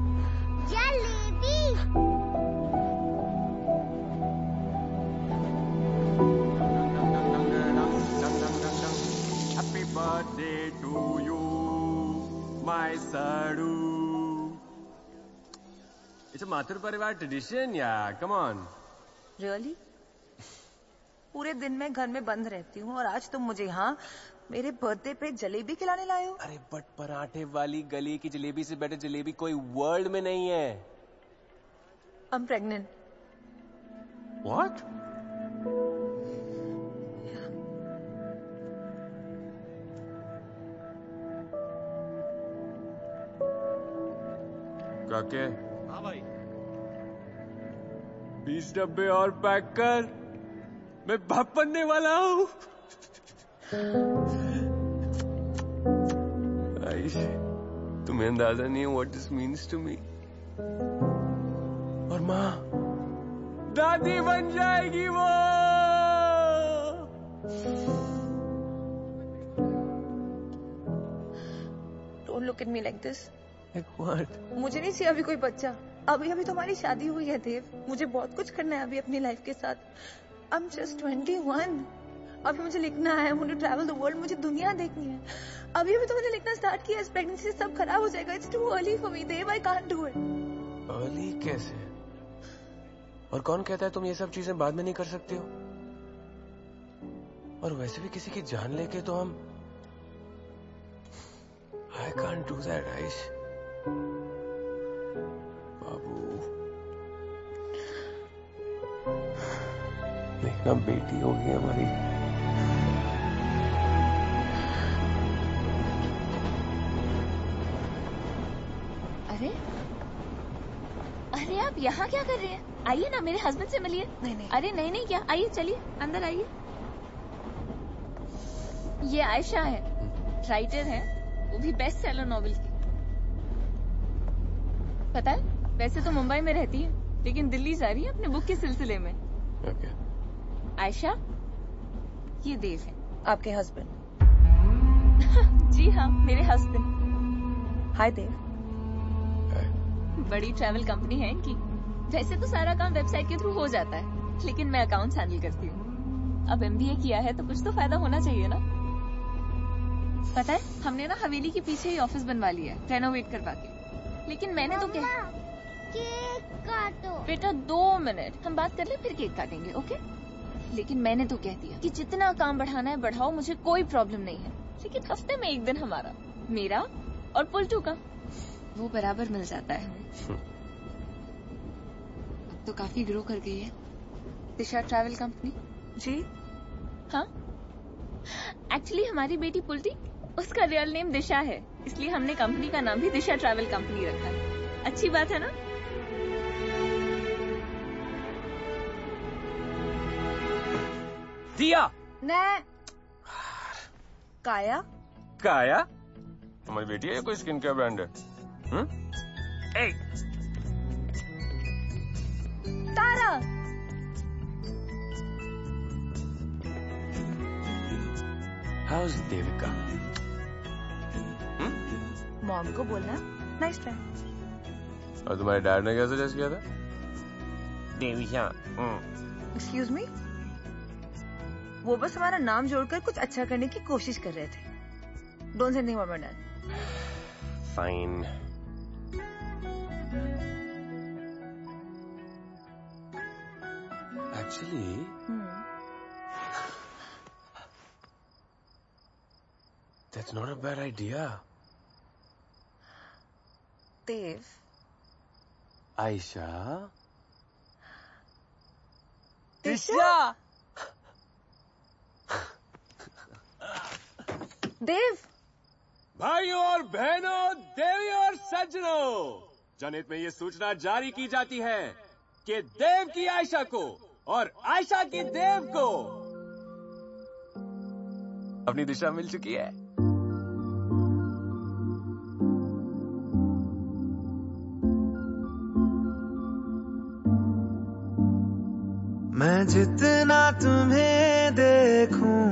jalebi. Happy birthday to you, my Sadu. It's a Mathur Parivar tradition, yeah. Come on. Really? पूरे दिन मैं घर में बंद रहती हूँ और आज तुम मुझे यहाँ मेरे बर्थडे पे जलेबी खिलाने लाए हो? अरे बट पराठे वाली गली की जलेबी से बेटर जलेबी कोई वर्ल्ड में नहीं है। I'm pregnant. What? काके? हाँ भाई। 20 डब्बे और पैक कर, मैं बाप बनने वाला हूँ। आइश, तुम्हें अंदाजा नहीं है what this means to me। और माँ दादी बन जाएगी वो। Don't look at me like this. Like what? मुझे नहीं चाहिए अभी कोई बच्चा। अभी तुम्हारी शादी हुई है देव। मुझे बहुत कुछ करना है अभी अपनी लाइफ के साथ। I'm just 21. अभी मुझे लिखना है, मुझे ट्रैवल द वर्ल्ड, मुझे दुनिया देखनी है। अभी तो मैंने लिखना स्टार्ट किया, इस प्रेगनेंसी से सब खराब हो जाएगा। It's too early for me, Dev. I can't do it. Early कैसे? और कौन कहता है तुम ये सब चीजें बाद में नहीं कर सकते हो? और वैसे भी किसी की जान लेके तो हम I can't do that, Aish. बाबू, देखना बेटी होगी हमारी। अरे आप यहाँ क्या कर रही हैं? आइए ना, मेरे हस्बैंड से मिलिए। नहीं। अरे नहीं क्या, आइए चलिए अंदर आइए। ये आयशा है, राइटर है, वो भी बेस्ट सेलर नॉवेल की। पता है, वैसे तो मुंबई में रहती है, लेकिन दिल्ली जा रही है अपने बुक के सिलसिले में। आयशा, ये देव है। आपके हस्बैंड? जी हाँ, मेरे हस्बैंड। हाय देव। बड़ी ट्रैवल कंपनी है इनकी। वैसे तो सारा काम वेबसाइट के थ्रू हो जाता है, लेकिन मैं अकाउंट्स हैंडल करती हूँ। अब MBA किया है तो कुछ तो फायदा होना चाहिए ना। पता है, हमने ना हवेली के पीछे ही ऑफिस बनवा लिया है, रेनोवेट करवा के। लेकिन मैंने तो क्या, केक काटो। बेटा 2 मिनट, हम बात कर ले फिर केक काटेंगे, ओके? लेकिन मैंने तो कह दिया कि जितना काम बढ़ाना है बढ़ाओ, मुझे कोई प्रॉब्लम नहीं है। लेकिन हफ्ते में 1 दिन हमारा, मेरा और पुल्टू का, वो बराबर मिल जाता है। अब तो काफी ग्रो कर गई है दिशा ट्रैवल कंपनी। जी हाँ, एक्चुअली हमारी बेटी पुल्टी, उसका रियल नेम दिशा है, इसलिए हमने कंपनी का नाम भी दिशा ट्रैवल कंपनी रखा है। अच्छी बात है ना? दिया नहीं, काया? काया? तुम्हारी बेटी है या कोई स्किन केयर ब्रांड है? तारा। How's देविका? मॉम को बोलना नाइस ट्राई। और तुम्हारे डैड ने क्या सजेस्ट किया था? देविका। एक्सक्यूज मी, वो बस हमारा नाम जोड़कर कुछ अच्छा करने की कोशिश कर रहे थे। Don't say anything about that. Fine. Actually that's not a bad idea. Dev. Ayesha. Disha. Dev. भाइयों और बहनों, देवी और सज्जनों, जनहित में ये सूचना जारी की जाती है कि देव की आयशा को और आयशा की देव को अपनी दिशा मिल चुकी है। मैं जितना तुम्हें देखूं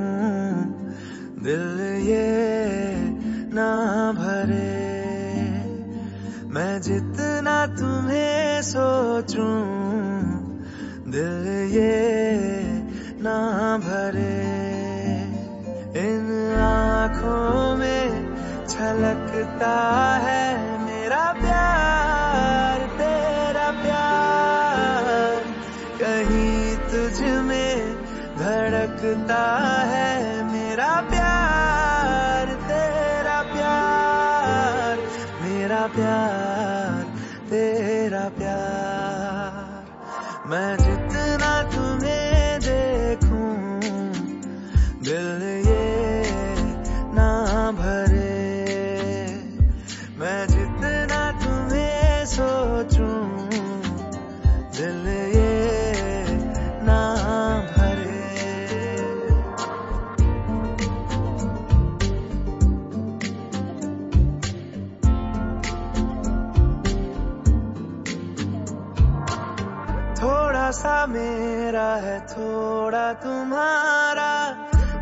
दिल ये ना भरे, मैं जितना तुम्हें सोचूं दिल ये ना भरे। इन आँखों में छलकता है मेरा प्यार, तेरा प्यार, कहीं तुझ में धड़कता है मेरा प्यार, तेरा प्यार, मेरा प्यार, तेरा प्यार। मैं जितना तुम्हें देखूं दिल ये ना भरे, मैं जितना तुम्हें सोचूं दिल ये ना भरे। थोड़ा सा मेरा है थोड़ा तुम्हारा,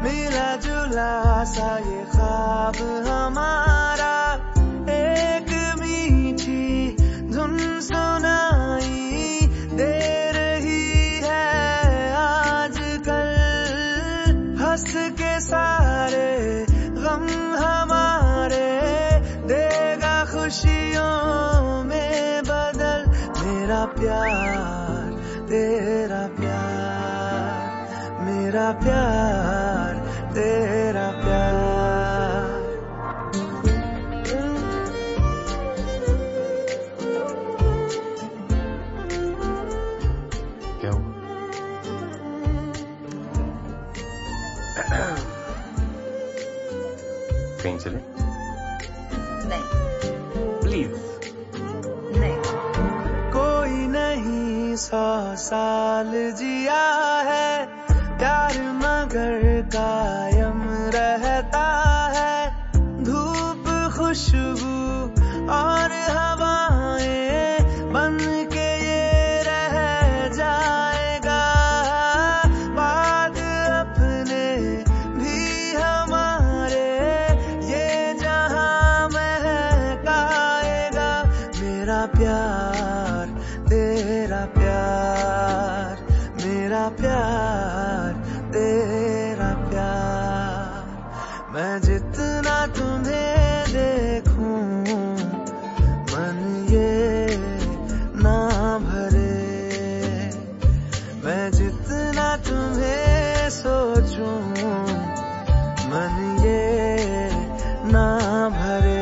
मिला जुला सा ये ख्वाब हमारा। एक मीठी धुन सुनाई दे रही है आजकल, हंस के सारे गम हमारे देगा खुशियों में बदल। मेरा प्यार, तेरा प्यार, मेरा प्यार, तेरा प्यार। क्या हुआ? कहीं चले? नहीं। प्लीज। नहीं। कोई नहीं 100 साल जिया है, प्यार मगर कायम रहता है। धूप, खुशबू और हवाएं बन के ये रह जाएगा। बाद अपने भी हमारे ये जहां महकाएगा। मेरा प्यार, तेरा प्यार, मेरा प्यार, तेरा प्यार। मैं जितना तुम्हें देखूं मन ये ना भरे, मैं जितना तुम्हें सोचूं मन ये ना भरे।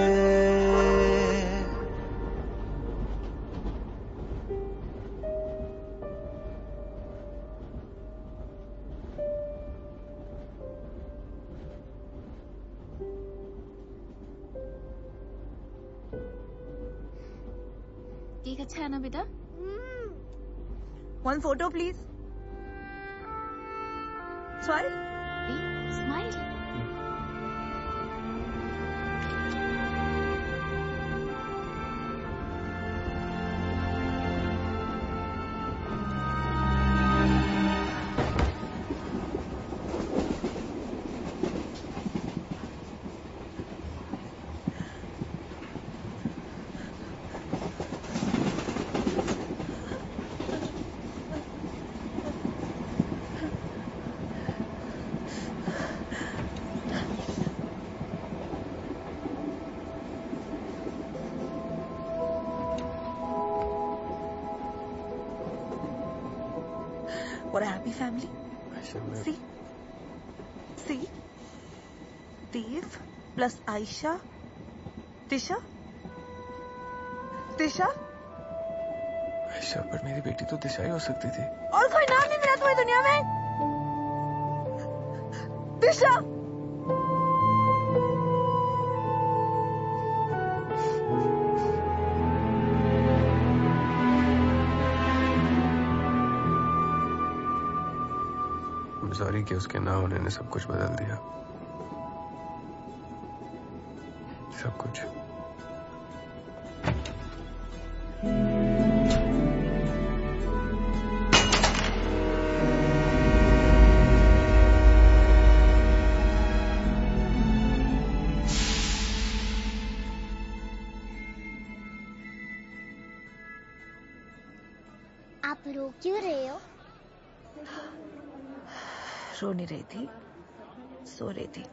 केक अच्छा है ना बेटा? One photo please. Smile. Smile. What a happy family. See, Dave plus Aisha, Tisha. Ayesha, पर मेरी बेटी तो दिशा ही हो सकती थी। और कोई नाम नहीं मिला तुम्हें दुनिया में? दिशा। सॉरी कि उसके ना होने ने सब कुछ बदल दिया, सब कुछ। आप रो क्यों रहे हो? रो नहीं रही थी, सो रही थी।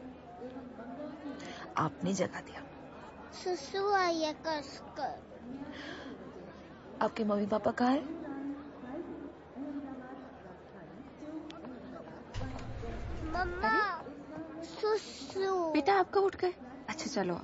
आपने जगा दिया। सुसु आई है कसकर। आपके मम्मी पापा कहाँ है? मम्मा, सुसु। बेटा आप कब उठ गए? अच्छा चलो।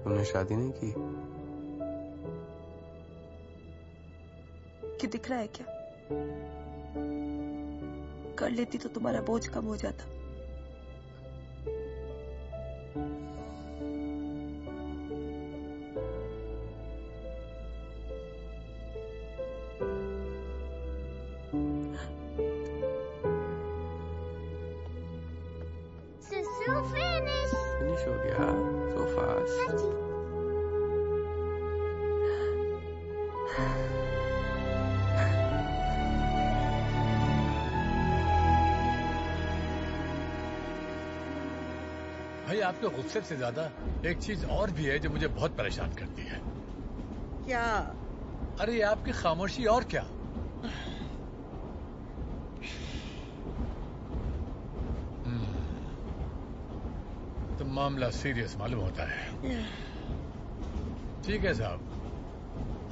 तुमने शादी नहीं की? कि दिख रहा है क्या? कर लेती तो तुम्हारा बोझ कम हो जाता। सुसु फिनिश हो गया, so fast। भाई आपके गुस्से से ज्यादा एक चीज और भी है जो मुझे बहुत परेशान करती है। क्या? अरे ये आपकी खामोशी और क्या। तो मामला सीरियस मालूम होता है। ठीक है साहब,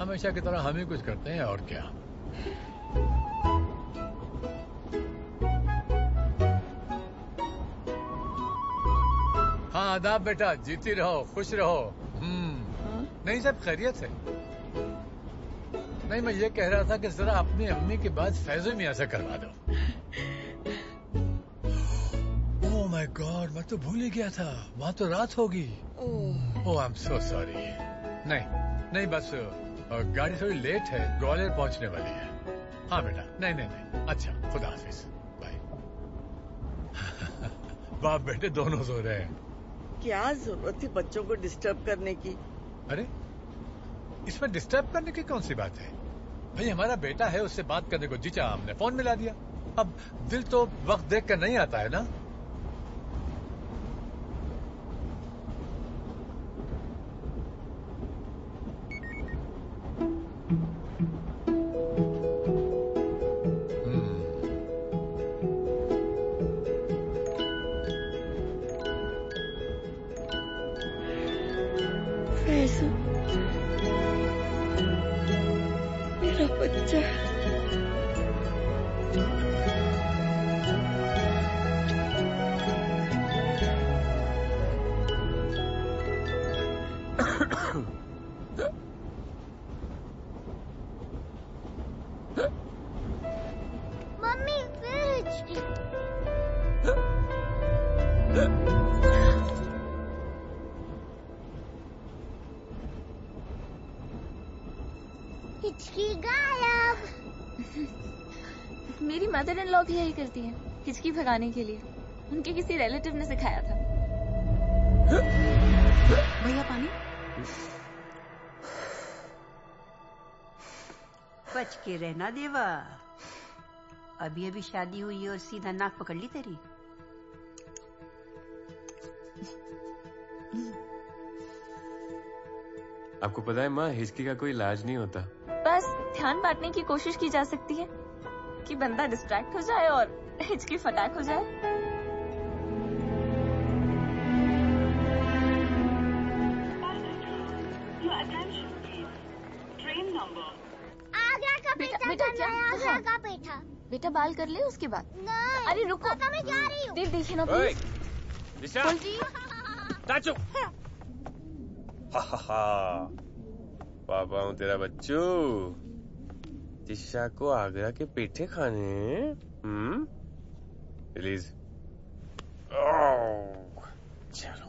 हमेशा की तरह हम ही कुछ करते हैं और क्या। हाँ आदाब बेटा, जीती रहो, खुश रहो। नहीं सब खैरियत है। नहीं मैं ये कह रहा था कि जरा अपनी अम्मी के बाद फैजो मियां से करवा दो। ओह माय गॉड, मैं तो भूल ही गया था, वहाँ तो रात होगी। ओह आई एम सो सॉरी। नहीं बस गाड़ी थोड़ी लेट है, ग्वालियर पहुंचने वाली है। हाँ बेटा, नहीं अच्छा, खुदा हाफिज, बाय। बाप बेटे दोनों सो रहे हैं। क्या जरूरत थी बच्चों को डिस्टर्ब करने की? अरे इसमें डिस्टर्ब करने की कौन सी बात है? भाई हमारा बेटा है, उससे बात करने को जी चाहा हमने फोन मिला दिया। अब दिल तो वक्त देख कर नहीं आता है ना। मेरा बच्चा। Mummy fridge. हिचकी गायब। मेरी मदर इन लॉ भी यही करती है, हिचकी भगाने के लिए। उनके किसी रिलेटिव ने सिखाया था। भैया पानी। बच के रहना देवा, अभी अभी शादी हुई और सीधा नाक पकड़ ली तेरी। आपको पता है माँ, हिचकी का कोई इलाज नहीं होता। बस ध्यान बांटने की कोशिश की जा सकती है कि बंदा डिस्ट्रैक्ट हो जाए और हिचकी फटाक हो जाए। आगरा का पेठा। बेटा क्या? आगरा का पेठा। बेटा बाल कर ले उसके बाद। नहीं। अरे रुको, पापा मैं जा रही हूँ। देख देखिए ना प्लीज। दिशा, चाचू। पापा हूँ तेरा बच्चू। दिशा को आगरा के पेठे खाने। प्लीज। चलो।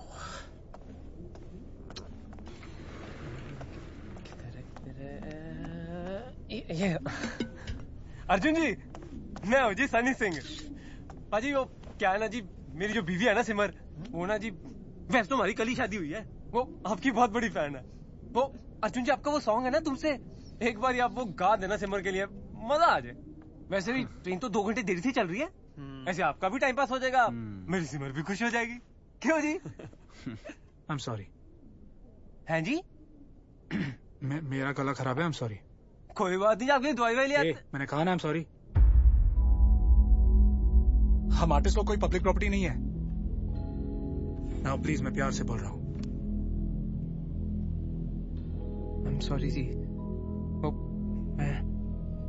ये अर्जुन जी, मैं हूँ जी सनी सिंह। पाजी वो क्या है ना जी, मेरी जो बीवी है ना सिमर, वो ना जी वैसे तो हमारी कल ही शादी हुई है, वो आपकी बहुत बड़ी फैन है। वो अर्जुन जी आपका वो सॉन्ग है ना तुमसे, एक बार आप वो गा देना सिमर के लिए, मजा आ जाए। वैसे भी ट्रेन तो 2 घंटे देरी से चल रही है, ऐसे आपका भी टाइम पास हो जाएगा, मेरी सिमर भी खुश हो जाएगी। क्यों जी? I am sorry. हैं जी? मेरा गला खराब है, आई एम सॉरी। कोई बात नहीं, आपके दवाई वाई लिया। मैंने कहा ना आई एम सॉरी। हम आर्टिस्ट लोग कोई पब्लिक प्रॉपर्टी नहीं है। नाउ प्लीज, मैं प्यार से बोल रहा हूँ। आई एम सॉरी जी, वो मैं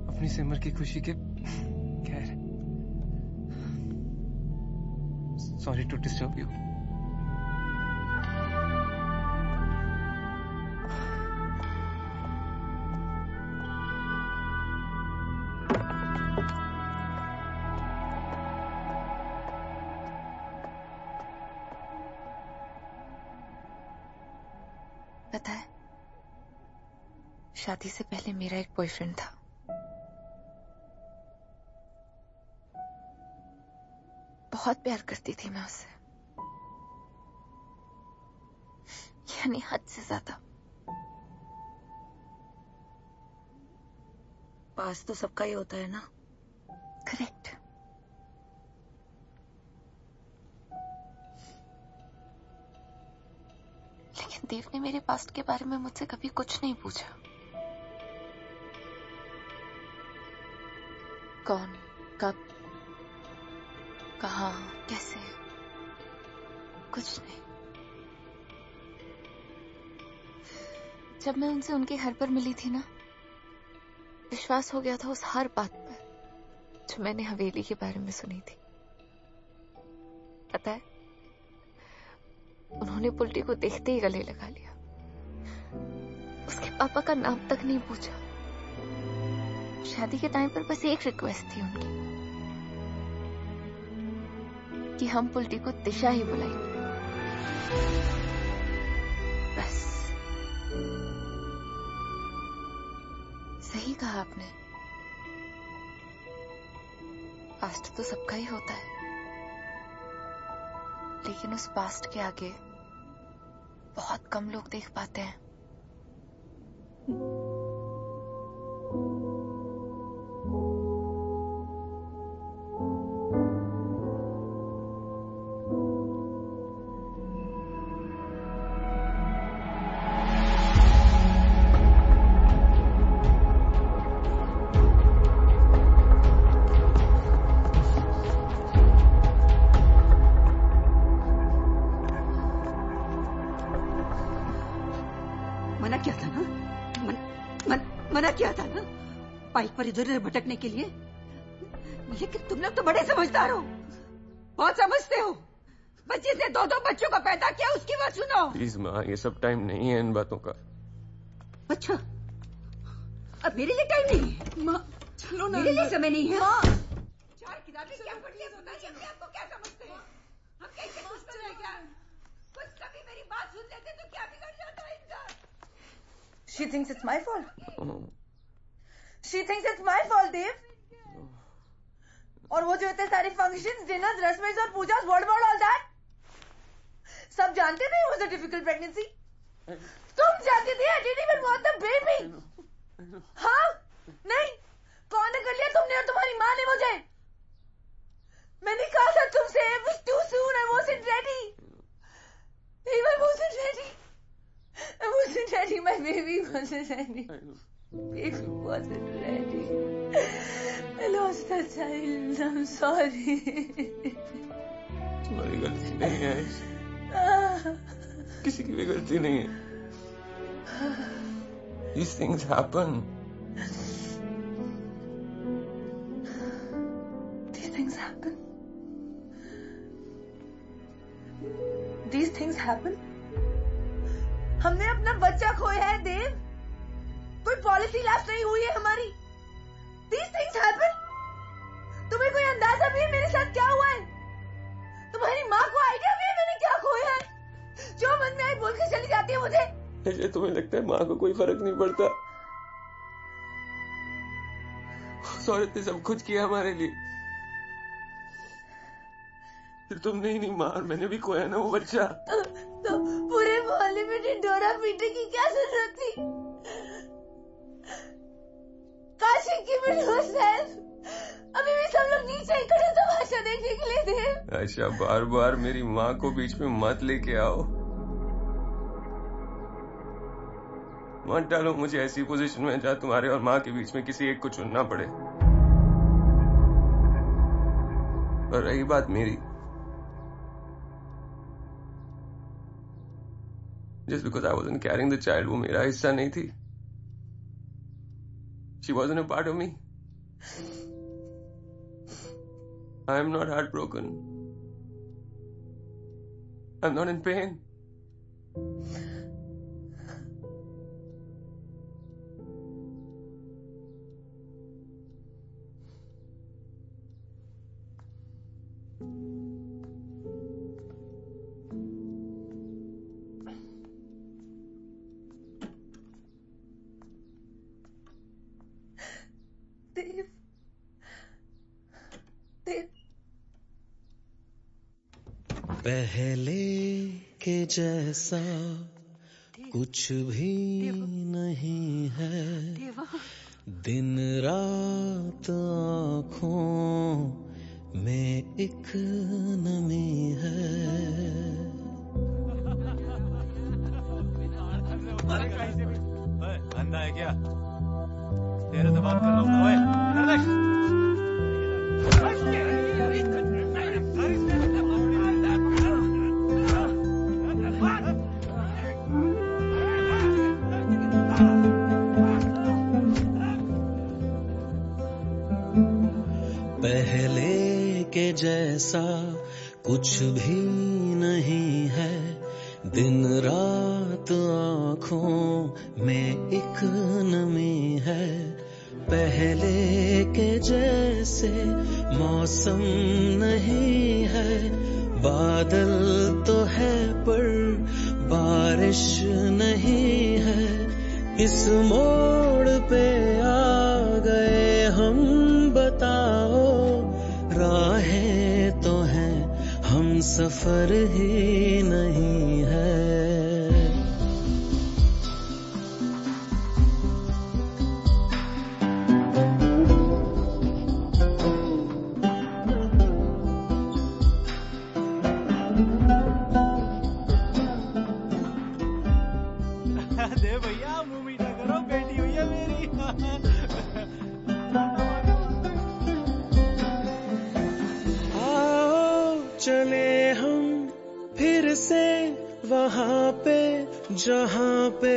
अपनी सिमर की खुशी के खैर, सॉरी टू डिस्टर्ब यू। पता है, शादी से पहले मेरा एक बॉयफ्रेंड था। बहुत प्यार करती थी मैं उससे, यानी हद से ज्यादा। पास तो सबका ही होता है ना। करेक्ट। लेकिन देव ने मेरे पास्ट के बारे में मुझसे कभी कुछ नहीं पूछा। कौन, कब, कहाँ, कैसे, कुछ नहीं। जब मैं उनसे उनके घर पर मिली थी ना, विश्वास हो गया था उस हर बात पर जो मैंने हवेली के बारे में सुनी थी। पता है, उन्होंने पुल्टी को देखते ही गले लगा लिया, उसके पापा का नाम तक नहीं पूछा। शादी के टाइम पर बस एक रिक्वेस्ट थी उनकी कि हम पुल्टी को दिशा ही बुलाएंगे, बस। सही कहा आपने, पास्ट तो सबका ही होता है, लेकिन उस पास्ट के आगे बहुत कम लोग देख पाते हैं। मना किया था ना बाइक पर इधर उधर भटकने के लिए, लेकिन तुम लोग तो बड़े समझदार हो, बहुत समझते हो। बस जिसने 2-2 बच्चों को पैदा किया उसकी बात सुनो। प्लीज माँ, ये सब टाइम नहीं है इन बातों का। अच्छा, अब मेरे लिए टाइम नहीं है? माँ चलो ना, मेरे लिए समय नहीं है? माँ 4 किताबें क्या पढ़ती है, बताइए अपने आप को क्या समझते हैं? हम कैसे दुश्मन हैं क्या? कुछ कभी मेरी बात सुन लेते तो क्या बिगड़ जाता है इनका? She thinks it's my fault. She thinks it's my fault, Dave. और वो जो इतने सारे functions, dinners, restaurants और पूजा, what about all that? सब जानते थे it was a difficult pregnancy. तुम जानते थे I didn't even want the baby. हाँ? नहीं? कौन ने कर लिया, तुमने और तुम्हारी माँ ने मुझे? मैंने कहा था तुमसे it was too soon. I wasn't ready. I wasn't ready. I wasn't ready. My baby wasn't ready. Baby wasn't ready. I lost the child. I'm sorry. तुम्हारी गलती नहीं है, किसी की भी गलती नहीं है. These things happen. These things happen. These things happen. हमने अपना बच्चा खोया है देव. कोई पॉलिसी लैप्स नहीं हुई है हमारी. These things happen. तुम्हें कोई अंदाजा भी है मेरे साथ क्या हुआ है? तुम्हारी माँ को आइडिया भी है मैंने क्या खोया है? जो मन में आई बोल के चली जाती है मुझे. ऐसे तुम्हें लगता है माँ को कोई फर्क नहीं पड़ता? उस औरत ने सब कुछ किया हमारे लिए. फिर तुमने ही नहीं, माँ और मैंने भी खोया ना वो बच्चा. तो पूरे मोहल्ले में ढिंढोरा पीटने की क्या जरूरत थी? काशी की अभी भी सब लोग नीचे इकट्ठे तमाशा देखने के लिए थे. अच्छा, बार बार मेरी माँ को बीच में मत लेके आओ. मत डालो मुझे ऐसी पोजीशन में जहाँ तुम्हारे और माँ के बीच में किसी एक को चुनना पड़े. और रही बात मेरी, just because I wasn't carrying the child, वो मेरा हिस्सा नहीं थी. She wasn't a part of me. I am not heartbroken. I'm not in pain. देव, देव. पहले के जैसा कुछ भी नहीं है. दिन रात आँखों में एक नमी है. अंधा है क्या? तेरे से बात कर रहा हूँ. पहले के जैसा कुछ भी नहीं है. दिन रात आँखों में एक नमी है. पहले के जैसे मौसम नहीं है. बादल तो है पर बारिश नहीं है. इस मोड़ पे आ गए हम, बताओ राहें तो हैं, हम सफर ही नहीं है. दे भैया, मुंह मीठा करो, बेटी हुई है मेरी. आओ चले हम फिर से वहाँ पे जहाँ पे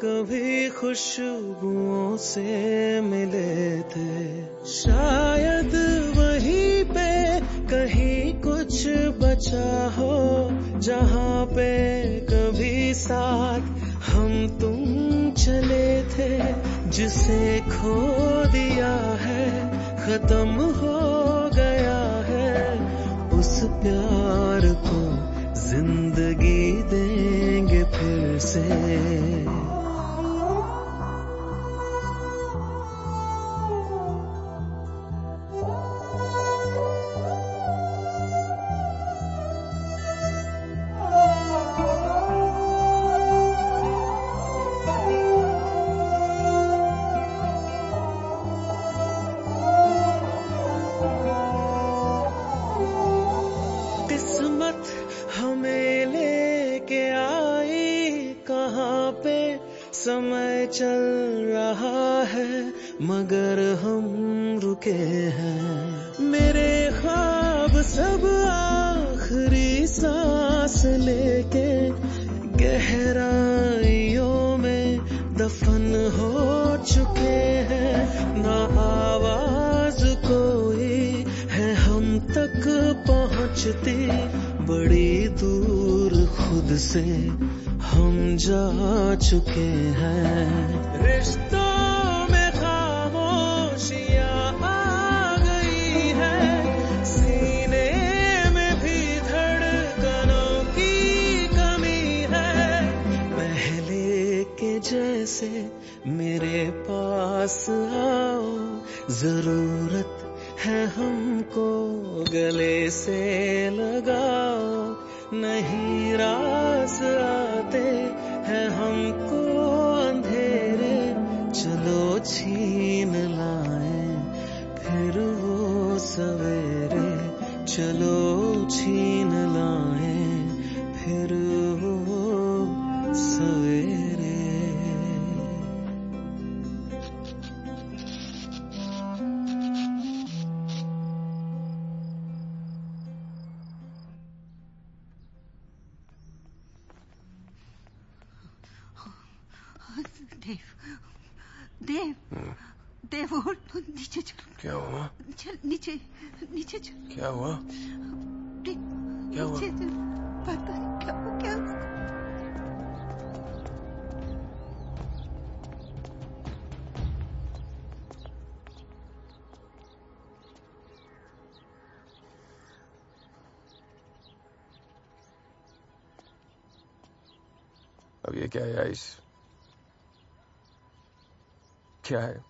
कभी खुशबुओं से मिले थे. शायद वहीं पे कहीं कुछ बचा हो, जहाँ पे कभी साथ हम तुम चले थे. जिसे खो दिया है, खत्म हो गया है. उस प्यार को जिंदगी देंगे फिर से. मगर हम रुके हैं। मेरे ख्वाब सब आखिरी सांस लेके गहराइयों में दफन हो चुके हैं। ना आवाज कोई है हम तक पहुंचती, बड़ी दूर खुद से हम जा चुके हैं। रिश्तों में खामोशियां आ गई है, सीने में भी धड़कनों की कमी है। पहले के जैसे मेरे पास आओ, जरूरत है हमको गले से लगाओ। नहीं रास आते हैं हमको अंधेरे, चलो छीन लाए फिर वो सवेरे। चलो छीन लाए फिर वो सवेरे। देव और नीचे चलो। क्या हुआ? चल नीचे नीचे चल। क्या हुआ? क्या हुआ? नीचे चल, पता नहीं क्या हो गया उसको। अब ये क्या है आइस? क्या है?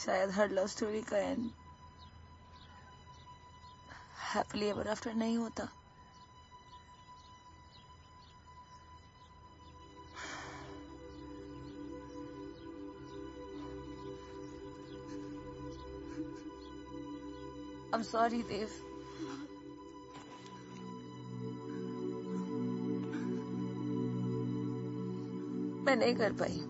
शायद हर लव स्टोरी का एंड हैप्पीली एवर आफ्टर नहीं होता। I'm sorry, Dev. मैं नहीं कर पाई।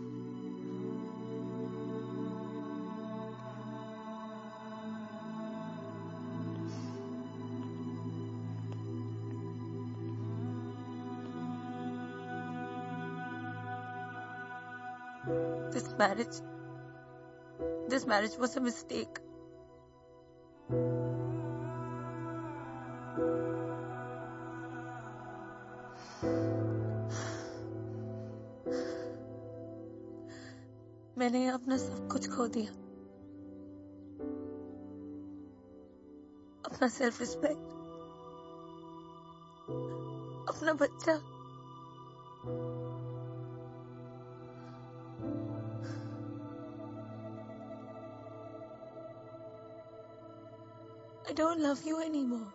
This marriage was a mistake. मैंने अपना सब कुछ खो दिया, अपना सेल्फ रिस्पेक्ट, अपना बच्चा। I don't love you anymore.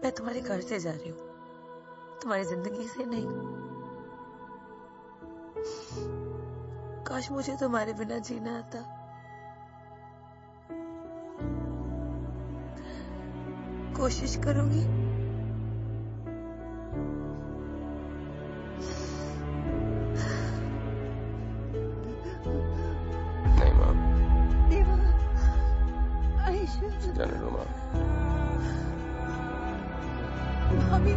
मैं तुम्हारे घर से जा रही हूँ, तुम्हारी जिंदगी से नहीं। काश मुझे तुम्हारे बिना जीना आता। कोशिश करूंगी। नहीं माँ, देवा, आयशा, जाने दो माँ। भाभी,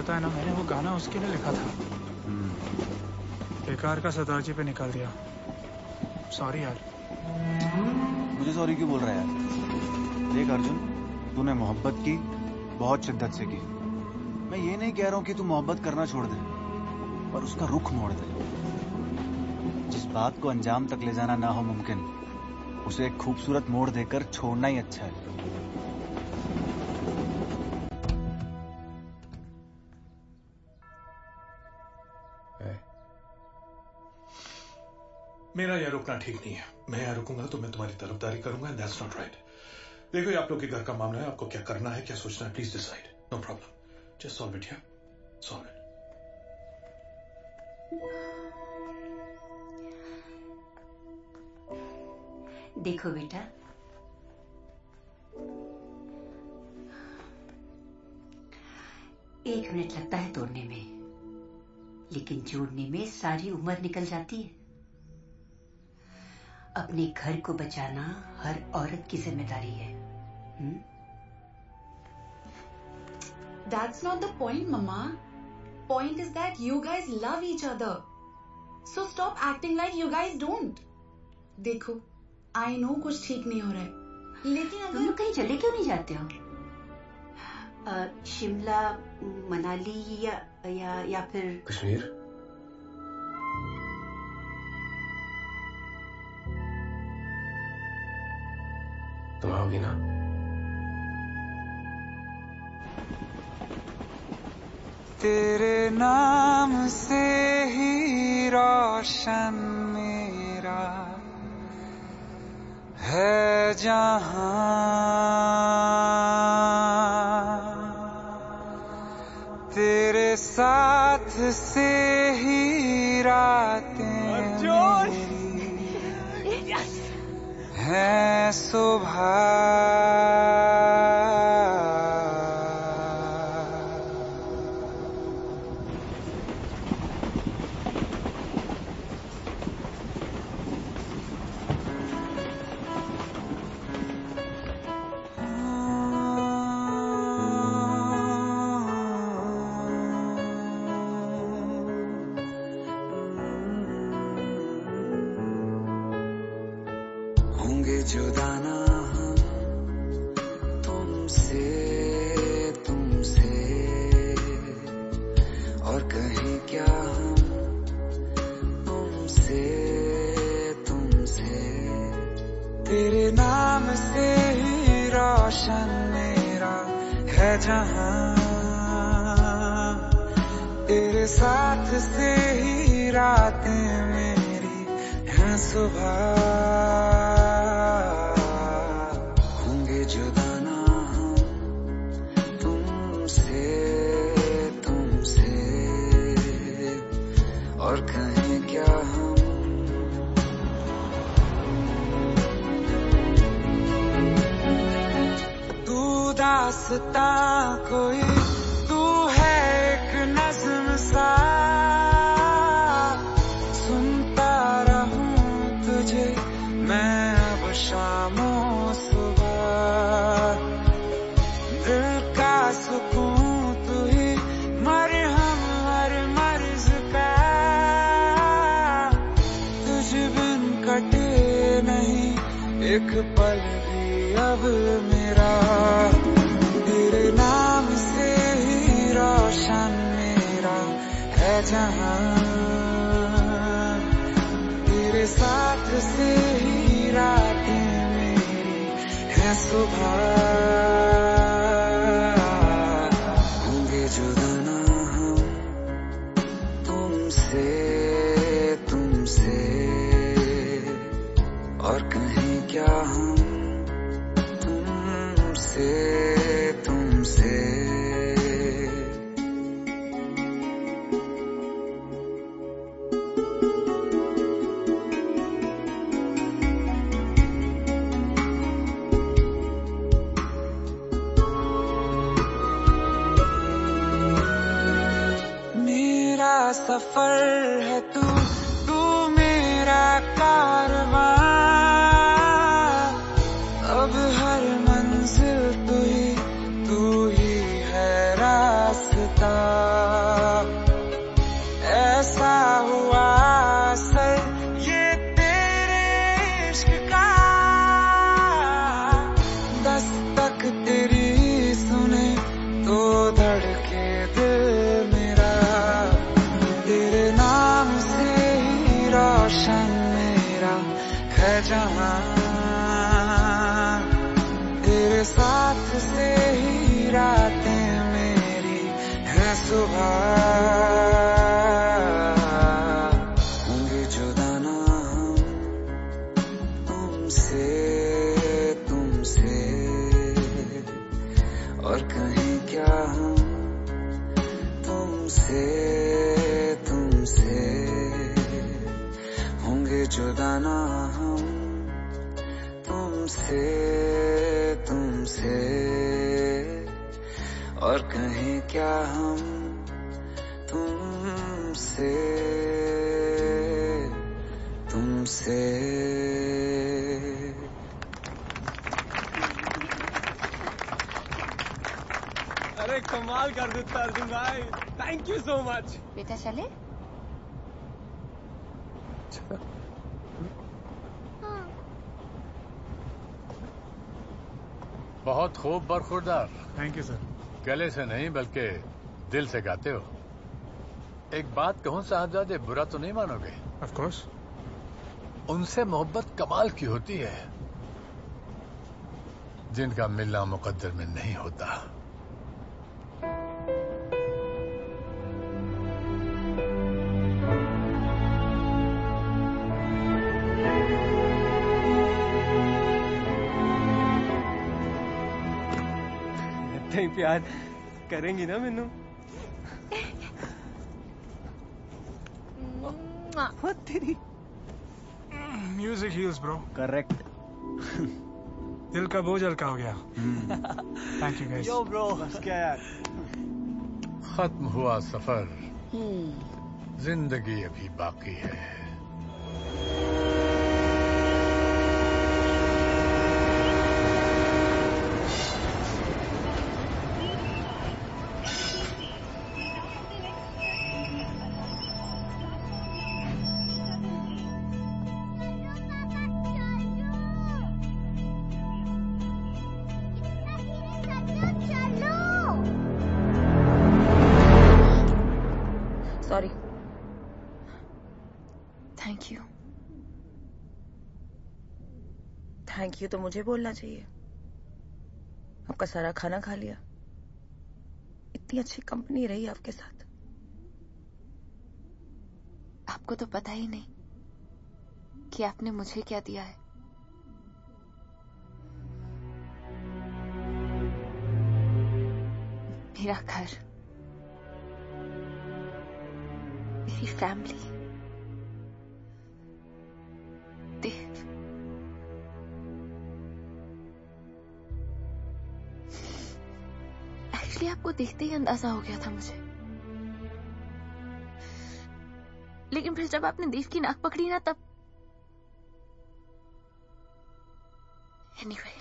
पता है ना, मैंने वो गाना उसके लिए लिखा था। बेकार का सरदार जी पे निकाल दिया। सॉरी यार। मुझे सॉरी क्यों बोल रहा है यार? देख अर्जुन, तूने मोहब्बत की, बहुत शिद्दत से की। मैं ये नहीं कह रहा हूँ कि तू मोहब्बत करना छोड़ दे, पर उसका रुख मोड़ दे। जिस बात को अंजाम तक ले जाना ना हो मुमकिन, उसे एक खूबसूरत मोड़ देकर छोड़ना ही अच्छा है। मेरा यहाँ रुकना ठीक नहीं है। मैं यहाँ रुकूंगा तो मैं तुम्हारी तरफदारी करूंगा, एंड दैट्स नॉट राइट। देखो ये आप लोग के घर का मामला है, आपको क्या करना है, क्या सोचना है, please decide. No problem, just solve it here, solve it. देखो बेटा, एक मिनट लगता है तोड़ने में, लेकिन जोड़ने में सारी उम्र निकल जाती है। अपने घर को बचाना हर औरत की जिम्मेदारी है। That's not the point, Mama. Point is that you guys love each other. So stop acting like you guys don't. देखो, I know कुछ ठीक नहीं हो रहा है, लेकिन अगर तुम लोग कहीं चले क्यों नहीं जाते हो? शिमला, मनाली या फिर कश्मीर? तुम आओगी ना? तेरे नाम से ही रोशन मेरा है जहां, तेरे साथ से ही रातें है सुबह। होंगे जुदा ना हम तुमसे, और कहीं क्या हम तुमसे। तेरे नाम से ही रोशन मेरा है जहां, तेरे साथ से ही रातें मेरी हैं सुबह। और कहीं क्या हम तू दास्ता कोई, तू है एक नज़्म सा, सुनता रहूं तुझे मैं अब शामों सुबह। दिल का सुकून तू ही, मरहम हर मर्ज का, कटे नहीं एक पल भी अब मेरा। तेरे नाम से ही रोशन मेरा है जहां, तेरे साथ से ही रातें मेरी हैं सुबह। होंगे जुदा ना हम तुमसे, और कहीं क्या हम तुमसे। मेरा सफर है तू, तू मेरा कारवां, अब हर मंजिल तू ही है रास्ता। सुबह होंगे जुदा ना हम तुमसे तुमसे और कहीं क्या हम तुमसे तुमसे होंगे जुदा ना हम तुमसे तुमसे और कहीं क्या हम तुमसे तुमसे अरे कमाल कर देता अर्जुन भाई, थैंक यू सो मच। बेटा चले? बहुत खूब बरखुरदार। Thank you sir. गले से नहीं बल्कि दिल से गाते हो। एक बात कहूं साहबजादे, बुरा तो नहीं मानोगे? Of course. उनसे मोहब्बत कमाल की होती है जिनका मिलना मुकद्दर में नहीं होता। नहीं प्यार करेंगी ना मैनू? तेरी म्यूजिक हील्स ब्रो। करेक्ट। दिल का बोझ हल्का हो गया। Thank you guys. Yo bro, क्या यार। खत्म हुआ सफर, जिंदगी अभी बाकी है। Sorry. Thank you. Thank you तो मुझे बोलना चाहिए। आपका सारा खाना खा लिया, इतनी अच्छी कंपनी रही आपके साथ। आपको तो पता ही नहीं कि आपने मुझे क्या दिया है। मेरा घर, मेरी फैमिली, देव। एक्चुअली आपको देखते ही अंदाजा हो गया था मुझे, लेकिन फिर जब आपने देव की नाक पकड़ी ना तब एनीवे,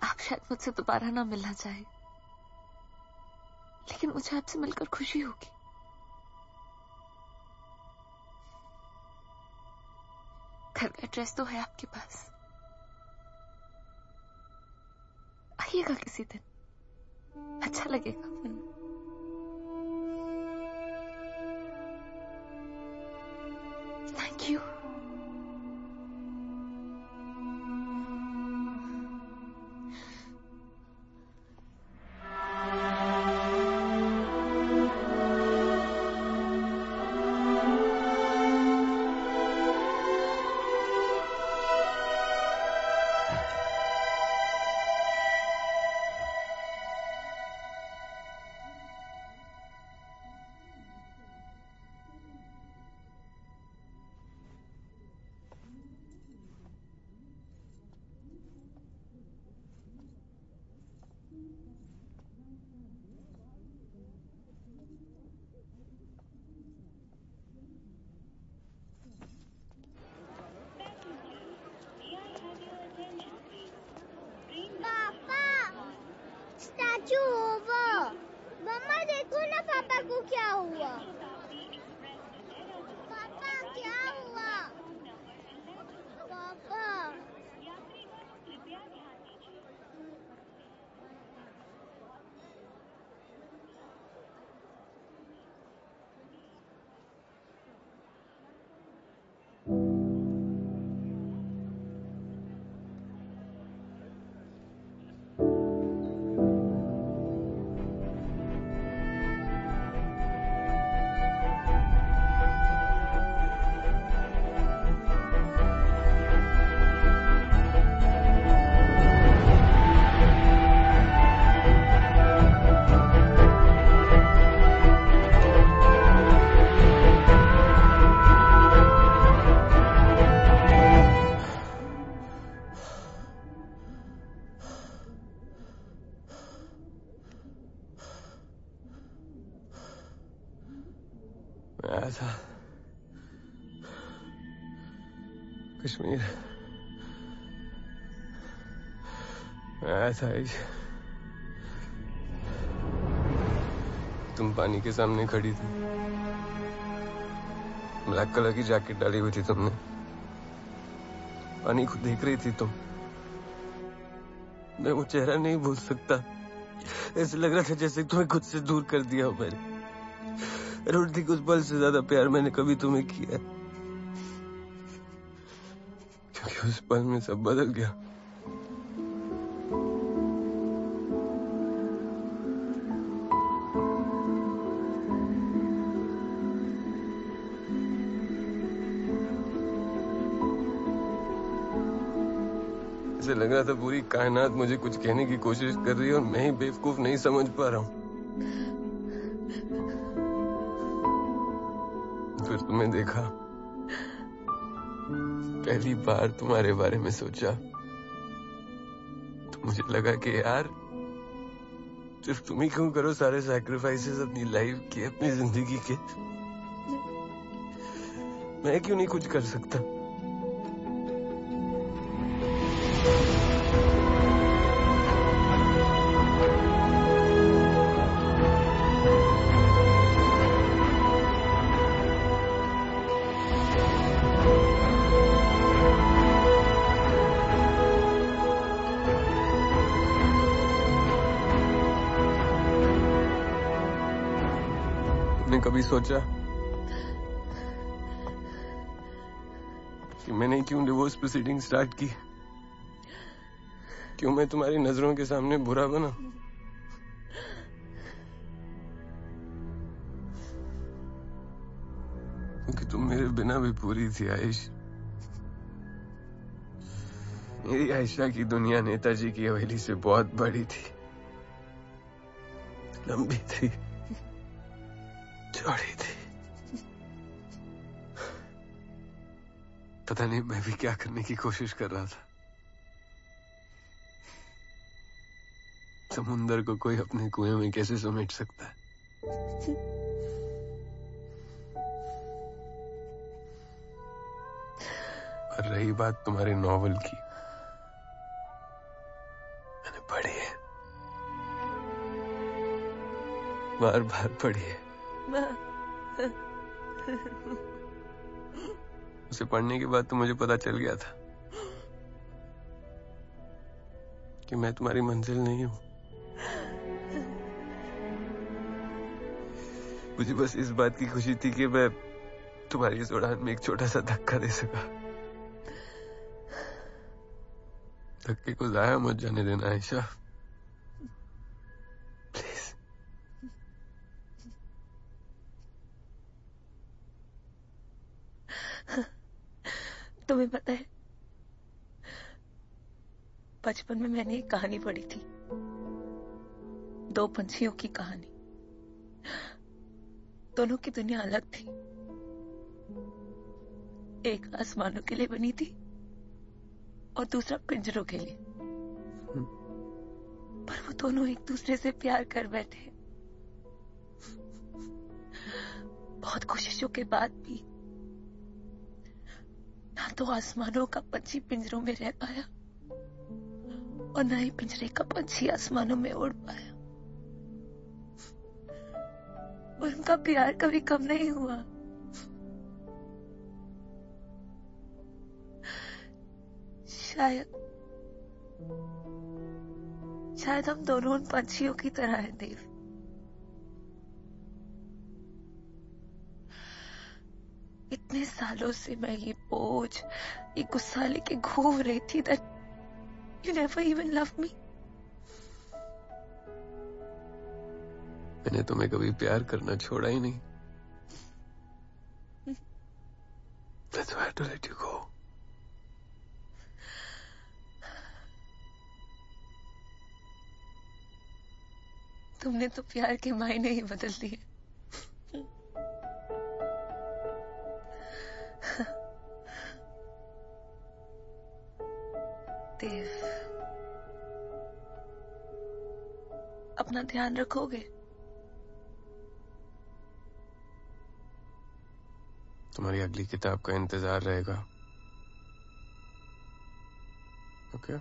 आप शायद मुझसे दोबारा ना मिलना चाहे, लेकिन मुझे आपसे मिलकर खुशी होगी। घर का एड्रेस तो है आपके पास, आइएगा किसी दिन, अच्छा लगेगा। Thank you. Statue over. मम्मा देखो ना पापा को क्या हुआ। पापा क्या हुआ? पापा आया था कश्मीर, मैं आया था आयुष। तुम पानी के सामने खड़ी थी, ब्लैक कलर की जैकेट डाली हुई थी तुमने, पानी को देख रही थी तुम। मैं वो चेहरा नहीं भूल सकता, ऐसे लग रहा था जैसे तुम्हें खुद से दूर कर दिया हो मैंने। I don't think उस पल से ज्यादा प्यार मैंने कभी तुम्हें किया है, क्योंकि उस पल में सब बदल गया। ऐसे लग रहा था पूरी कायनात मुझे कुछ कहने की कोशिश कर रही है और मैं ही बेवकूफ नहीं समझ पा रहा हूँ। फिर तुम्हें देखा, पहली बार तुम्हारे बारे में सोचा तो मुझे लगा कि यार सिर्फ तुम ही क्यों करो सारे सैक्रिफाइसेस अपनी लाइफ के, अपनी जिंदगी के। मैं क्यों नहीं कुछ कर सकता? तुमने कभी सोचा कि मैंने क्यों डिवोर्स प्रोसीडिंग स्टार्ट की? क्यों मैं तुम्हारी नजरों के सामने बुरा बना? क्योंकि तुम मेरे बिना भी पूरी थी आयुष। मेरी आयशा की दुनिया नेताजी की हवेली से बहुत बड़ी थी, लंबी थी, चौड़ी थी। पता नहीं मैं भी क्या करने की कोशिश कर रहा था। समुंदर को कोई अपने कुएं में कैसे समेट सकता है? और रही बात तुम्हारे नॉवल की, मैंने पढ़ी है, बार बार पढ़ी है। उसे पढ़ने के बाद तो मुझे पता चल गया था कि मैं तुम्हारी मंजिल नहीं हूं। मुझे बस इस बात की खुशी थी कि मैं तुम्हारी इस उड़ान में एक छोटा सा धक्का दे सका। धक्के को जाया मत जाने देना आयशा, प्लीज। तुम्हें पता है, बचपन में मैंने एक कहानी पढ़ी थी, दो पंछियों की कहानी। दोनों की दुनिया अलग थी। एक आसमानों के लिए बनी थी और दूसरा पिंजरों के लिए। पर वो दोनों एक दूसरे से प्यार कर बैठे। बहुत कोशिशों के बाद भी ना तो आसमानों का पंछी पिंजरों में रह पाया और ना ही पिंजरे का पंछी आसमानों में उड़ पाया। और उनका प्यार कभी कम नहीं हुआ। शायद हम दोनों उन पंछियों की तरह हैं देव। इतने सालों से मैं ये बोझ, ये गुस्सा लेके घूम रही थी that you never even loved me। मैंने तुम्हें कभी प्यार करना छोड़ा ही नहीं। That's why I had to let you go। तुमने तो प्यार के मायने ही बदल दिए। देव, अपना ध्यान रखोगे? तुम्हारी अगली किताब का इंतजार रहेगा। ओके?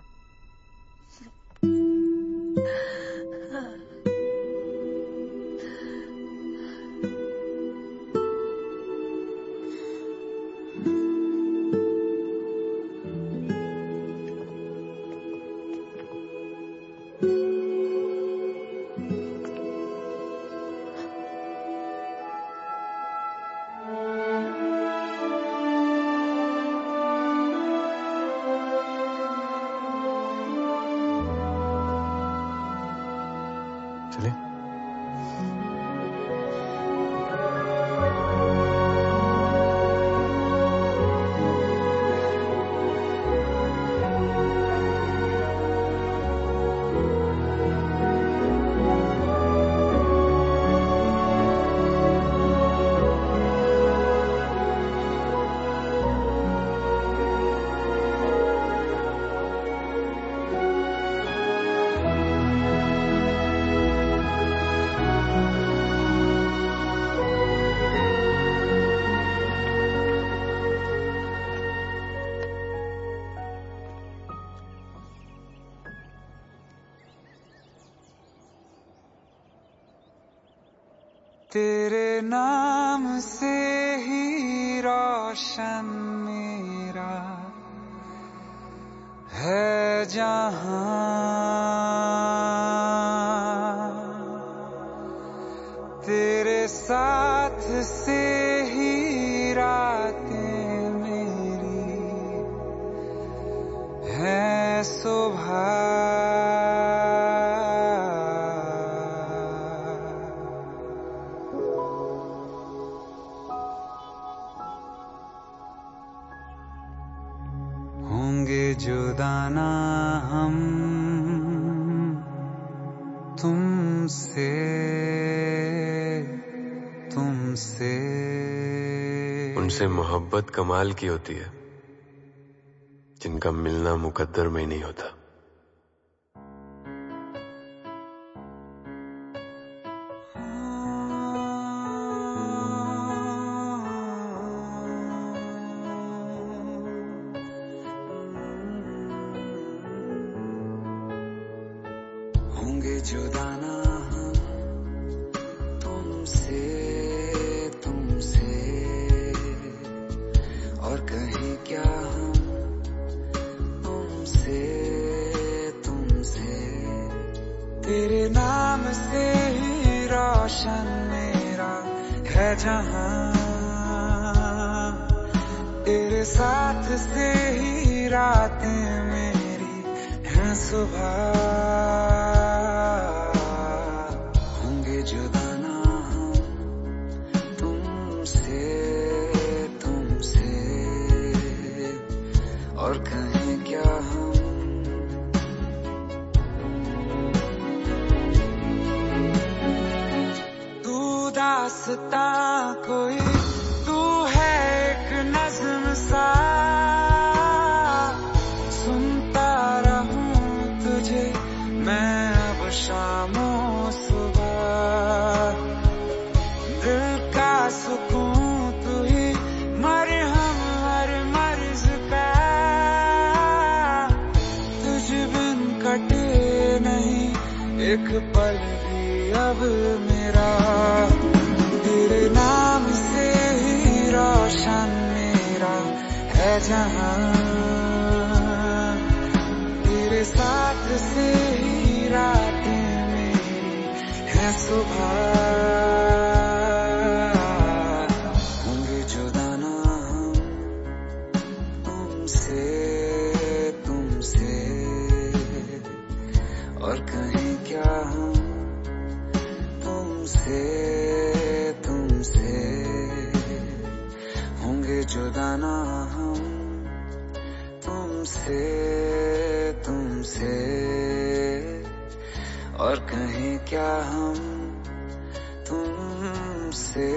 चले? तेरे नाम से ही रोशन मेरा है जहां, तेरे साथ से ही रातें मेरी है सुबह। होंगे जुदाना हम तुमसे, तुमसे। उनसे मोहब्बत कमाल की होती है जिनका मिलना मुकद्दर में नहीं होता। होंगे जुदाना हम तुमसे, तुमसे, और कहीं क्या हम तुमसे, तुमसे। तेरे नाम से ही रोशन मेरा है जहां, तेरे साथ से ही रातें मेरी हैं सुबह। होंगे जुदाना हम तुमसे, तुमसे, और कहीं क्या हम। तू दास्ता कोई, तू है एक नज़्म सा, सुनता रहूं तुझे मैं अब शामों सुबह। दिल का सुकून तू ही, मरहम हर मर्ज का, तुझ बिन कटे नहीं एक पल भी अब मेरा। तेरे नाम से ही रोशन मेरा है जहां, तेरे साथ से ही रातें मेरी हैं सुबह। होंगे जुदाना हम तुमसे, तुमसे, और कहीं क्या हम तुमसे, तुमसे। होंगे जुदाना हम तुमसे, तुमसे, और कहीं क्या हम तुमसे।